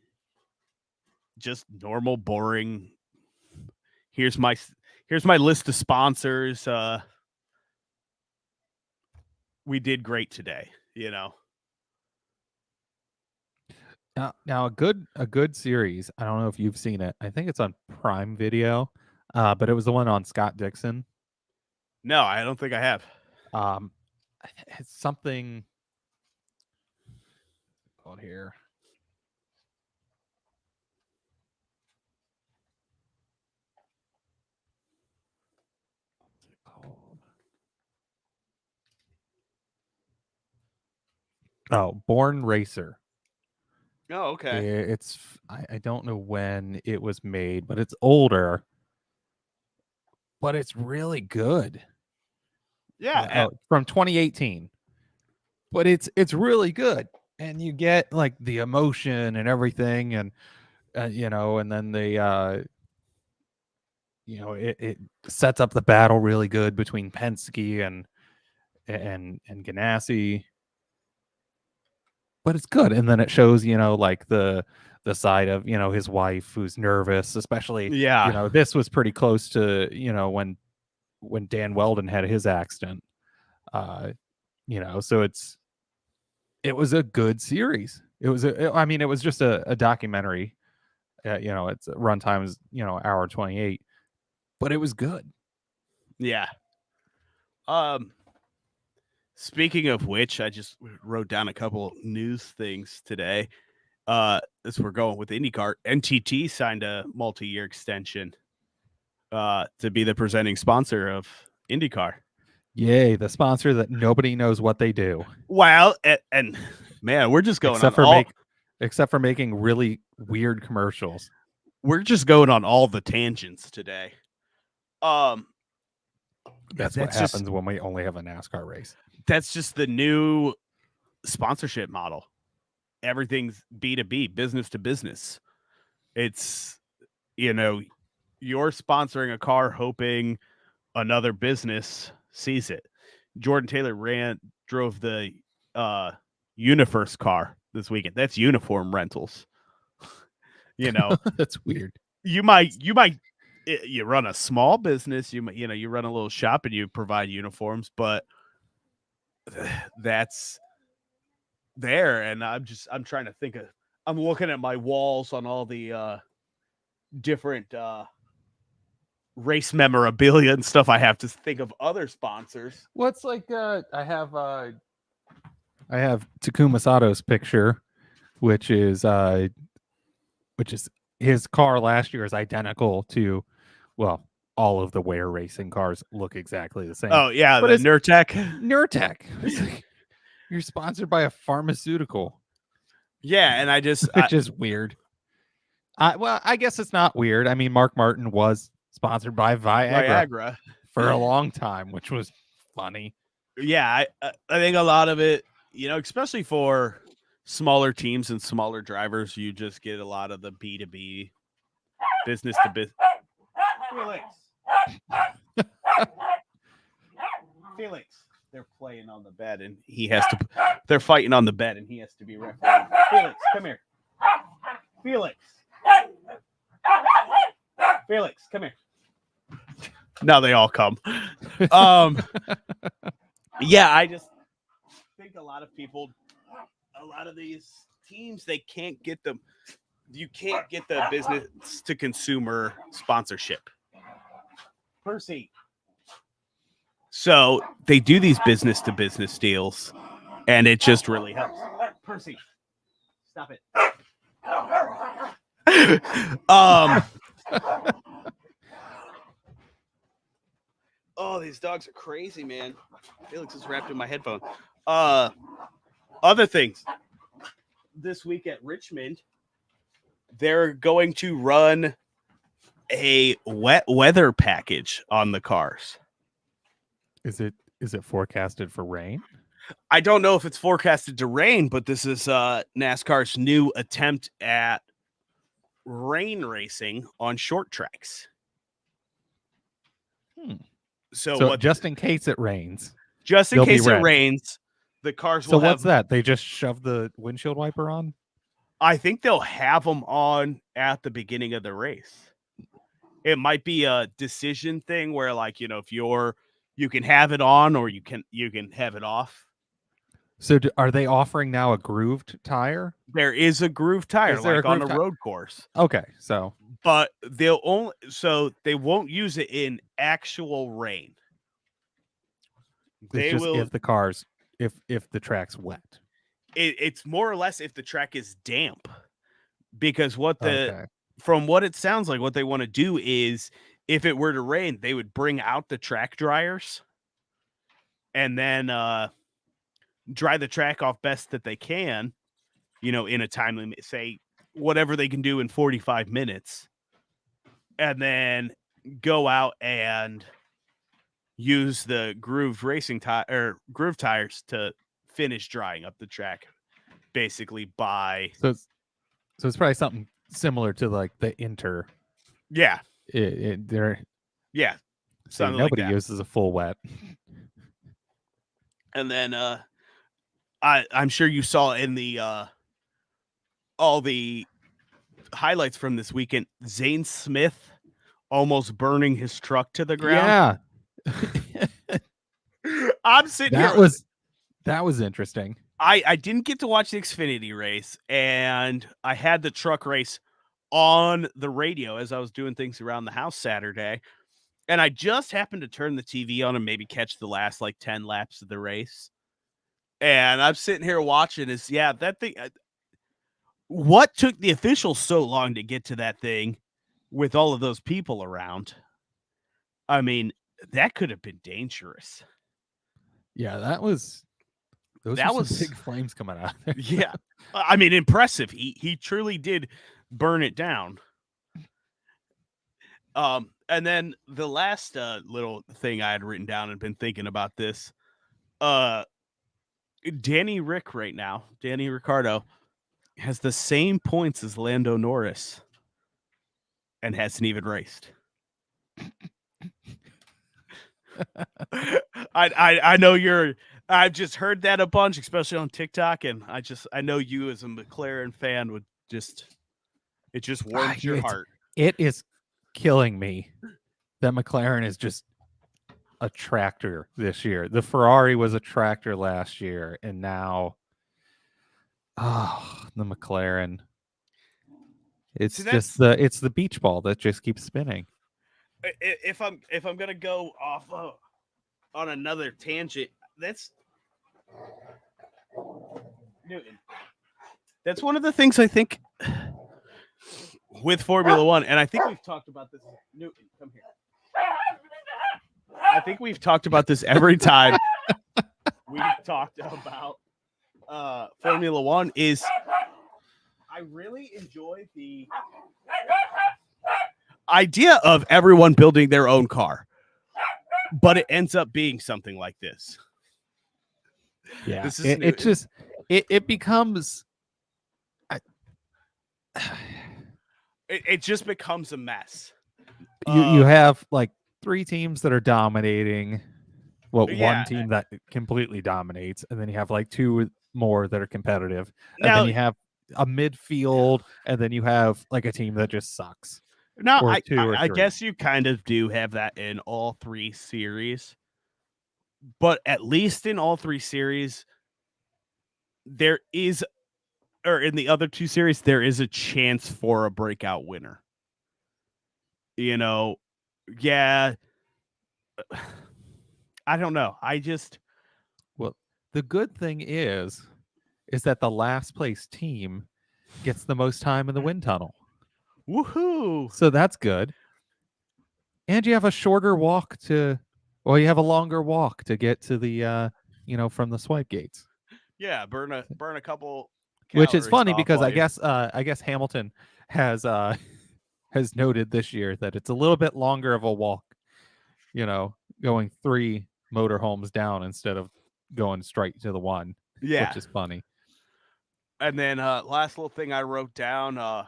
just normal, boring, here's my list of sponsors. We did great today, you know. Now a good series. I don't know if you've seen it. I think it's on Prime Video, but it was the one on Scott Dixon. No, I don't think I have. Um, it's something on here. What's it called? Oh, Born Racer. Oh, okay. I don't know when it was made, but it's older. But it's really good. Yeah. From 2018. But it's really good, and you get like the emotion and everything, and and then it sets up the battle really good between Penske and Ganassi. But it's good, and then it shows like the side of his wife who's nervous, especially Yeah. this was pretty close to when Dan Weldon had his accident. So it was a good series. I mean, it was just a documentary. Its runtime is hour 28, but it was good. Yeah. Speaking of which, I just wrote down a couple news things today. As we're going with IndyCar, NTT signed a multi-year extension to be the presenting sponsor of IndyCar. Yay, the sponsor that nobody knows what they do. Well, and man, we're just going except for making really weird commercials. We're just going on all the tangents today. That's what happens when we only have a NASCAR race. That's just the new sponsorship model. Everything's B2B, business to business. It's, you're sponsoring a car hoping another business sees it. Jordan Taylor drove the Universe car this weekend. That's uniform rentals. That's weird. You run a small business, you run a little shop and you provide uniforms, but that's there. And I'm trying to think I'm looking at my walls on all the different race memorabilia and stuff. I have to think of other sponsors. What's like I have Takuma Sato's picture, which is his car last year is identical to, well, all of the Ware racing cars look exactly the same. Oh yeah, but the Nurtec. You're sponsored by a pharmaceutical. Yeah, and which is weird. I guess it's not weird. I mean, Mark Martin was sponsored by Viagra for a long time, which was funny. Yeah, I think a lot of it, especially for smaller teams and smaller drivers, you just get a lot of the B2B, business to business. Felix, they're playing on the bed, and they're fighting on the bed, and he has to be refereed. Felix, come here. Felix, come here. Now they all come. Yeah, I just think a lot of these teams, they can't get them. You can't get the business to consumer sponsorship. Percy. So they do these business to business deals, and it just really helps. Percy, stop it. Oh, these dogs are crazy, man. Felix is wrapped in my headphone. Other things. This week at Richmond, they're going to run a wet weather package on the cars. Is it forecasted for rain? I don't know if it's forecasted to rain, but this is NASCAR's new attempt at rain racing on short tracks. So just in case it rains. Just in case it rains, the cars will have... So what's that? They just shove the windshield wiper on? I think they'll have them on at the beginning of the race. it might be a decision thing where, like, if you can have it on or you can have it off. So are they offering now a grooved tire? There is a groove tire, Is there a like on a grooved tire? road course, Okay, so but they won't use it in actual rain. it's They just will. if the cars if the track's wet. It's more or less if the track is damp, because Okay. from what it sounds like, what they want to do is, if it were to rain, they would bring out the track dryers and then dry the track off best that they can, in a time limit, say whatever they can do in 45 minutes, and then go out and use the groove tires to finish drying up the track, basically by So it's probably something similar to like the Inter. yeah, They're yeah, see something like nobody that. uses a full wet. And then I'm sure you saw in the all the highlights from this weekend, Zane Smith almost burning his truck to the ground. Yeah. I'm sitting here. That was interesting. I didn't get to watch the Xfinity race, and I had the truck race on the radio as I was doing things around the house Saturday. And I just happened to turn the TV on and maybe catch the last like 10 laps of the race. And I'm sitting here watching that thing. What took the officials so long to get to that thing with all of those people around? I mean, that could have been dangerous. Yeah, those were some big flames coming out there. Yeah. I mean, impressive. He truly did burn it down. And then the last little thing I had written down and been thinking about this, Danny Ricciardo has the same points as Lando Norris and hasn't even raced. I know I've just heard that a bunch, especially on TikTok, and I know you as a McLaren fan it just warms your heart. It is killing me that McLaren is just a tractor this year. The Ferrari was a tractor last year, and now the McLaren. It's the beach ball that just keeps spinning. If I'm gonna go off on another tangent, that's Newton. That's one of the things I think with Formula One, and I think we've talked about this. Newton, come here. I think we've talked about this every time we've talked about Formula One. Is I really enjoy the idea of everyone building their own car, but it ends up being something like this. Yeah, it becomes. It just becomes a mess. You have like 3 teams that are dominating. One team that completely dominates, and then you have like 2 more that are competitive, and then you have a midfield, and then you have like a team that just sucks. No, I guess you kind of do have that in all 3 series, but at least in all 3 series, there is, or in the other 2 series, there is a chance for a breakout winner. Yeah. I don't know. Well, the good thing is that the last place team gets the most time in the wind tunnel. Woohoo! So that's good. And you have a shorter walk you have a longer walk to get to the from the swipe gates. Yeah, burn a couple. Which is funny because I guess Hamilton has noted this year that it's a little bit longer of a walk, going 3 motorhomes down instead of going straight to the one. Yeah, which is funny. And then last little thing I wrote down,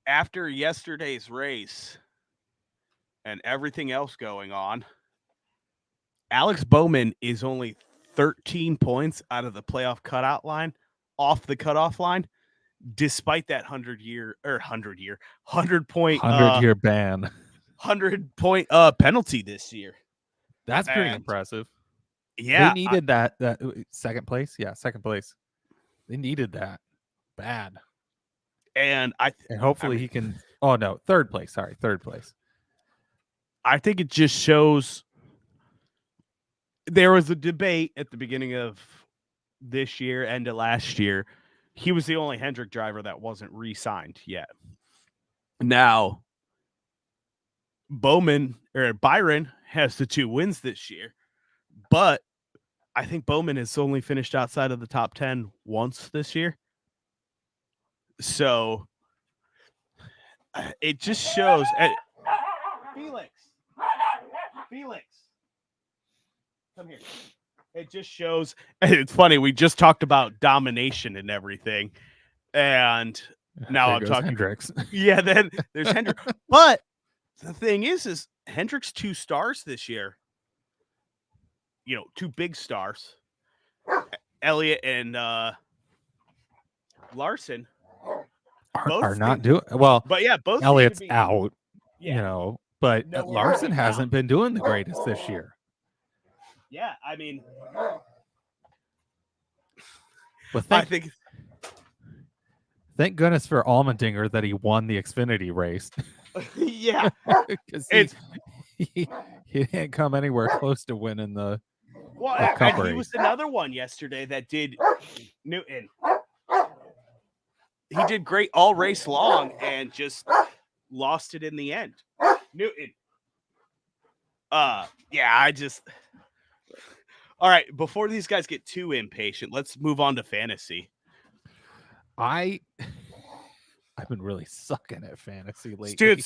after yesterday's race and everything else going on, Alex Bowman is only 13 points out of the playoff cutoff line, off the cutoff line, despite that 100-point 100-year ban. 100-point penalty this year. That's pretty And impressive. yeah, They needed that second place. Yeah, second place. They needed that bad. and Hopefully he can. Oh no, third place. Sorry, third place. I think it just shows there was a debate at the beginning of this year, end of last year. He was the only Hendrick driver that wasn't re-signed yet. Now, Byron has the 2 wins this year, but I think Bowman has only finished outside of the top 10 once this year. So it just shows. Felix, come here. It just shows. It's funny. We just talked about domination and everything, and now There I'm goes talking Hendricks. Yeah, then there's Hendrick. But the thing is Hendrick's 2 stars this year. 2 big stars, Elliott and Larson, are not doing well. But yeah, both Elliott's seem to be, out, Yeah. but Nowhere Larson to hasn't been doing the greatest this year. Yeah, I mean, But I think thank goodness for Allmendinger that he won the Xfinity race. yeah, Because it's he didn't come anywhere close to winning the well, Cup and he race. was another one yesterday that did Newton. He did great all race long and just lost it in the end. Newton. Yeah, all right, before these guys get too impatient, let's move on to fantasy. I've been really sucking at fantasy lately. Dude,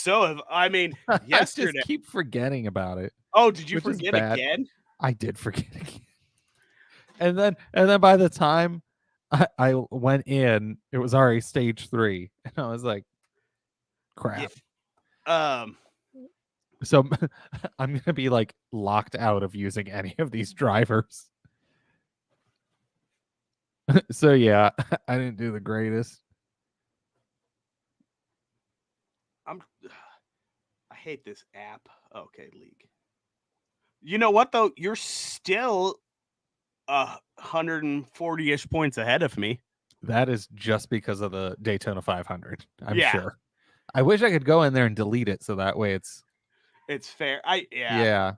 I mean, yesterday. I just keep forgetting about it. Oh, did you which is forget bad. again? I did forget again. And then by the time I went in, it was already stage 3. And I was like, crap. Yeah. So I'm going to be like locked out of using any of these drivers. So yeah, I didn't do the greatest. I hate this app. Okay, league. You know what though? You're still 140-ish points ahead of me. That is just because of the Daytona 500. I'm Yeah. sure. I wish I could go in there and delete it so that way it's fair. Yeah.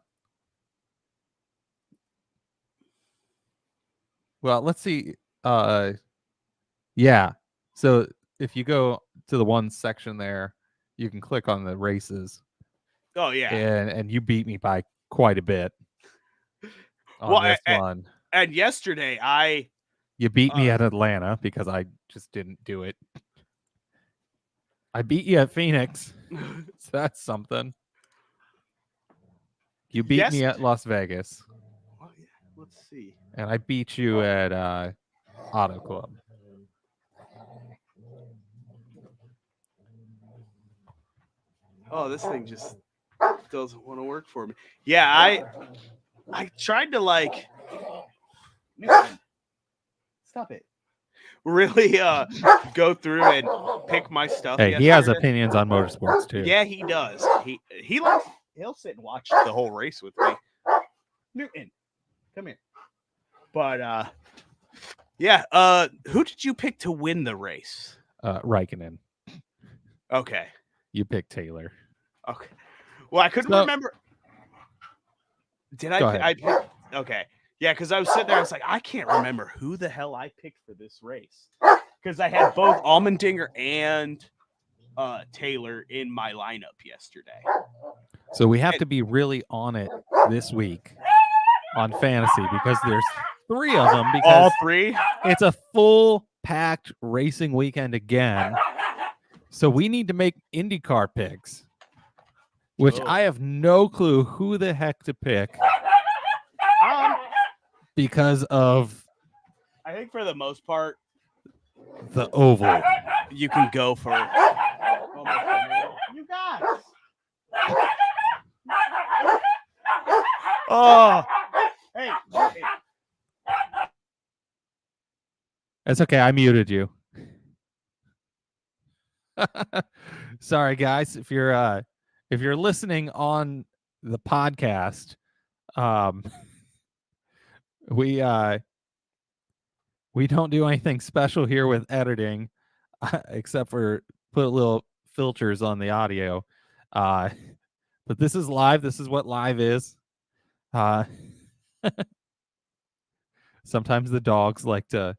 Well, let's see. Yeah. So if you go to the one section there, you can click on the races. Oh yeah. And you beat me by quite a bit on this one. And yesterday you beat me at Atlanta because I just didn't do it. I beat you at Phoenix. So that's something. You beat me at Las Vegas. Oh, yeah. Let's see. And I beat you at Auto Club. Oh, this thing just doesn't want to work for me. Yeah, I tried to like stop it. Really go through and pick my stuff. Hey, he has opinions on motorsports too. Yeah, he does. He'll sit and watch the whole race with me. Newton, come here. But yeah, who did you pick to win the race? Raikkonen. Okay. You picked Taylor. Okay. Well, I couldn't remember. Did I pick? Okay. Yeah, because I was sitting there, I was like, I can't remember who the hell I picked for this race. Because I had both Allmendinger and Taylor in my lineup yesterday. So we have to be really on it this week on fantasy because there's 3 of them. Because all 3? It's a full packed racing weekend again. So we need to make IndyCar picks, which I have no clue who the heck to pick. Because of, I think for the most part, the oval. You can go for you guys. Oh, hey. It's okay. I muted you. Sorry, guys. If you're if you're listening on the podcast, um, we don't do anything special here with editing, except for put little filters on the audio. Uh, but this is live. This is what live is. Uh, sometimes the dogs like to.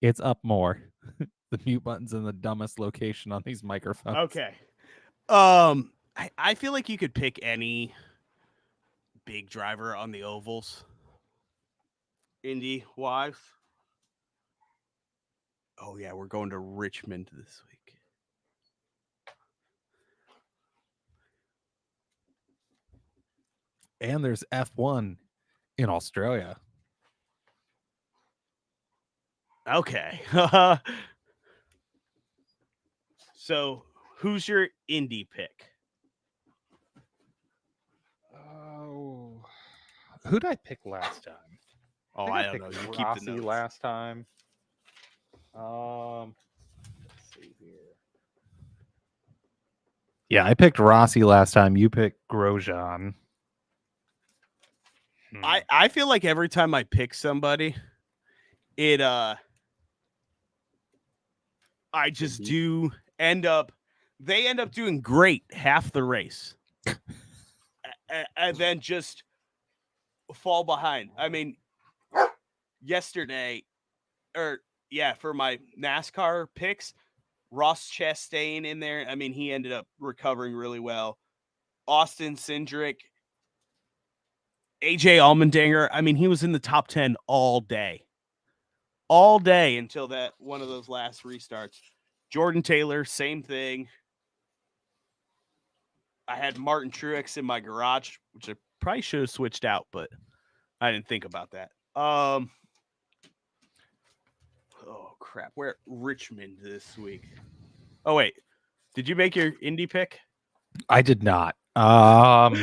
It's up more. The mute button's in the dumbest location on these microphones. Okay. I feel like you could pick any big driver on the ovals. Indy wise. Oh yeah, we're going to Richmond this week. And there's F1 in Australia. Okay. So, who's your Indy pick? Oh, who did I pick last time? Oh, I I don't know. picked You keep the Rossi notes. last time. Let's see here. Yeah, I picked Rossi last time. You picked Grosjean. I feel like every time I pick somebody, it I just do end up they end up doing great half the race. And then just fall behind. I mean, yesterday for my NASCAR picks, Ross Chastain in there. I mean, he ended up recovering really well. Austin Cindric, AJ Allmendinger. I mean, he was in the top 10 all day until that one of those last restarts. Jordan Taylor, same thing. I had Martin Truex in my garage, which I probably should have switched out, but I didn't think about that. Oh crap, we're at Richmond this week. Oh wait, did you make your Indy pick? I did not. I'm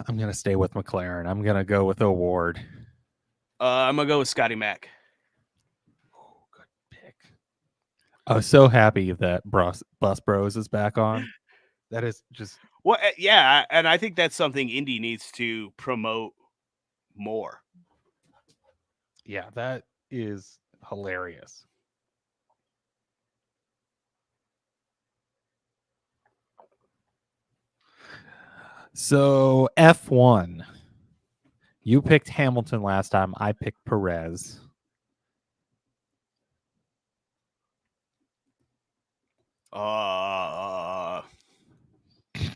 gonna stay with McLaren. I'm gonna go with O'Ward. I'm gonna go with Scotty Mack. Oh, good pick. I was so happy that Bus Bros is back on. That is just yeah, and I think that's something Indy needs to promote more. Yeah, that is hilarious. So F1. You picked Hamilton last time. I picked Perez.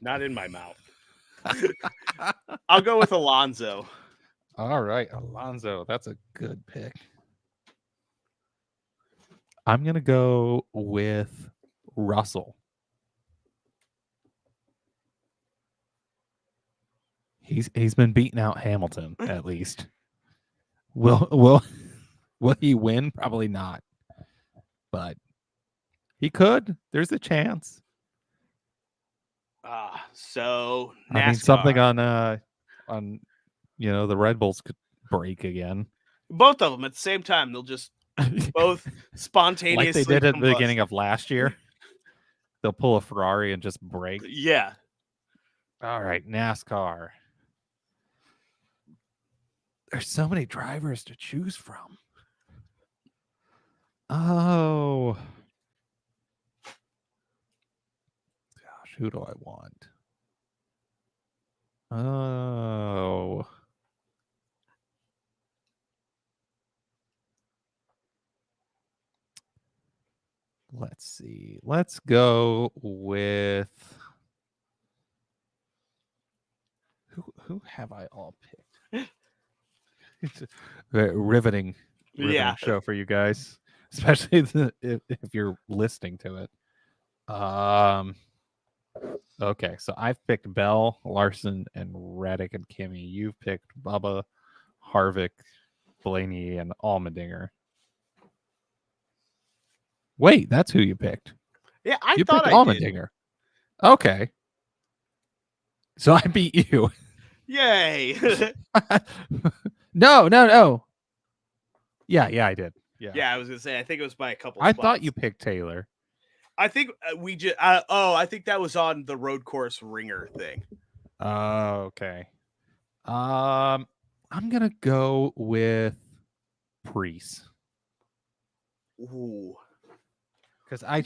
Not in my mouth. I'll go with Alonso. All right, Alonso. That's a good pick. I'm going to go with Russell. He's been beating out Hamilton at least. Will he win? Probably not. But he could. There's a chance. So NASCAR. I mean, something on the Red Bulls could break again. Both of them at the same time. They'll just both spontaneously like they did at the combust. beginning of last year. They'll pull a Ferrari and just break. Yeah. All right, NASCAR. There's so many drivers to choose from. Oh. Gosh, who do I want? Oh. Let's see. Let's go with who have I all picked? It's a very riveting show for you guys, especially if you're listening to it. Okay, so I've picked Bell, Larson, and Reddick and Kimmy. You've picked Bubba, Harvick, Blaney, and Allmendinger. Wait, that's who you picked. Yeah, I thought picked Allmendinger. Okay. So I beat you. Yay. No. Yeah, I did. Yeah. Yeah, I was gonna say I think it was by a couple I spots. thought you picked Taylor. I think we just. I think that was on the road course ringer thing. Oh, okay. I'm gonna go with Priest Ooh. because I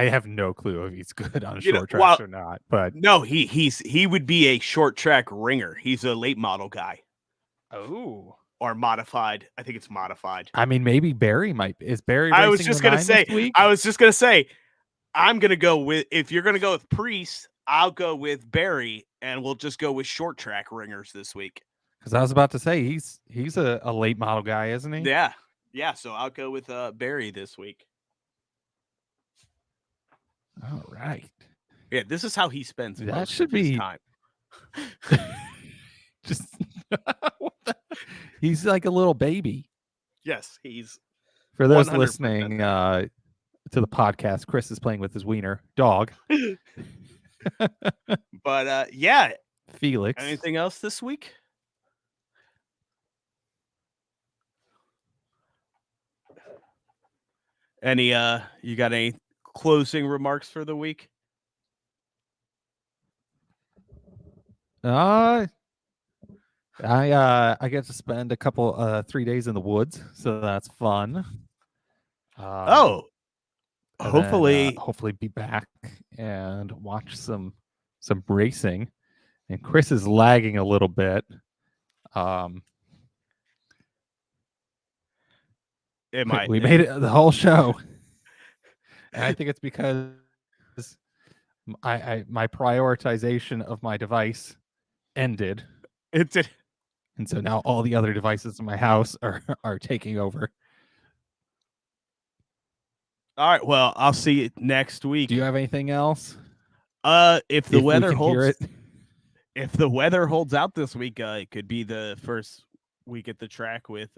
have no clue if he's good on You know, short well, tracks or not. But no, he would be a short track ringer. He's a late model guy oh, or modified. I think it's modified. I mean, maybe Barry might. Is Barry I was racing the just gonna 9 this say. week? I was just gonna say. I'm gonna go with if you're gonna go with Priest, I'll go with Barry, and we'll just go with short track ringers this week. Because I was about to say he's a late model guy, isn't he? Yeah, yeah. So I'll go with Barry this week. All right. Yeah, this is how he spends That most should of his be time. just. He's like a little baby. Yes, he's For those 100% listening to the podcast, Chris is playing with his wiener dog, But yeah, Felix. anything else this week? Any you got any closing remarks for the week? I get to spend a couple 3 days in the woods, so that's fun. Hopefully, hopefully be back and watch some racing. And Chris is lagging a little bit. We made it the whole show, and I think it's because my prioritization of my device ended. It did. And so now all the other devices in my house are taking over. All right. Well, I'll see you next week. Do you have anything else? If the weather holds, it. If the weather holds out this week, it could be the first week at the track with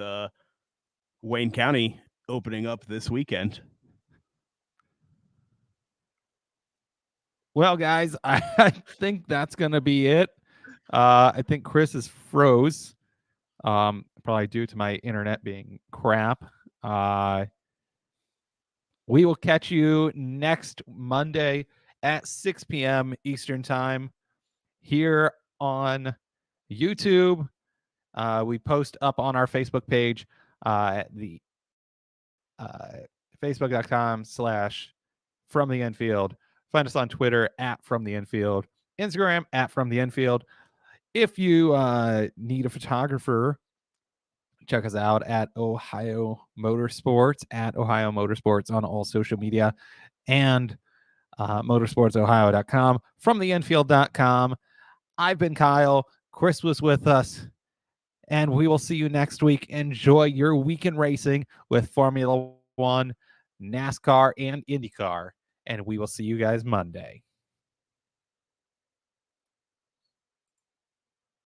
Wayne County opening up this weekend. Well, guys, I think that's gonna be it. I think Chris is froze. Probably due to my internet being crap. We will catch you next Monday at 6 p.m. Eastern Time here on YouTube. We post up on our Facebook page, the facebook.com/FromTheInfield. Find us on Twitter at FromTheInfield, Instagram at FromTheInfield. If you need a photographer, check us out at Ohio Motorsports, at Ohio Motorsports on all social media, and motorsportsohio.com, fromtheinfield.com. I've been Kyle. Chris was with us, and we will see you next week. Enjoy your weekend racing with Formula One, NASCAR, and IndyCar, and we will see you guys Monday.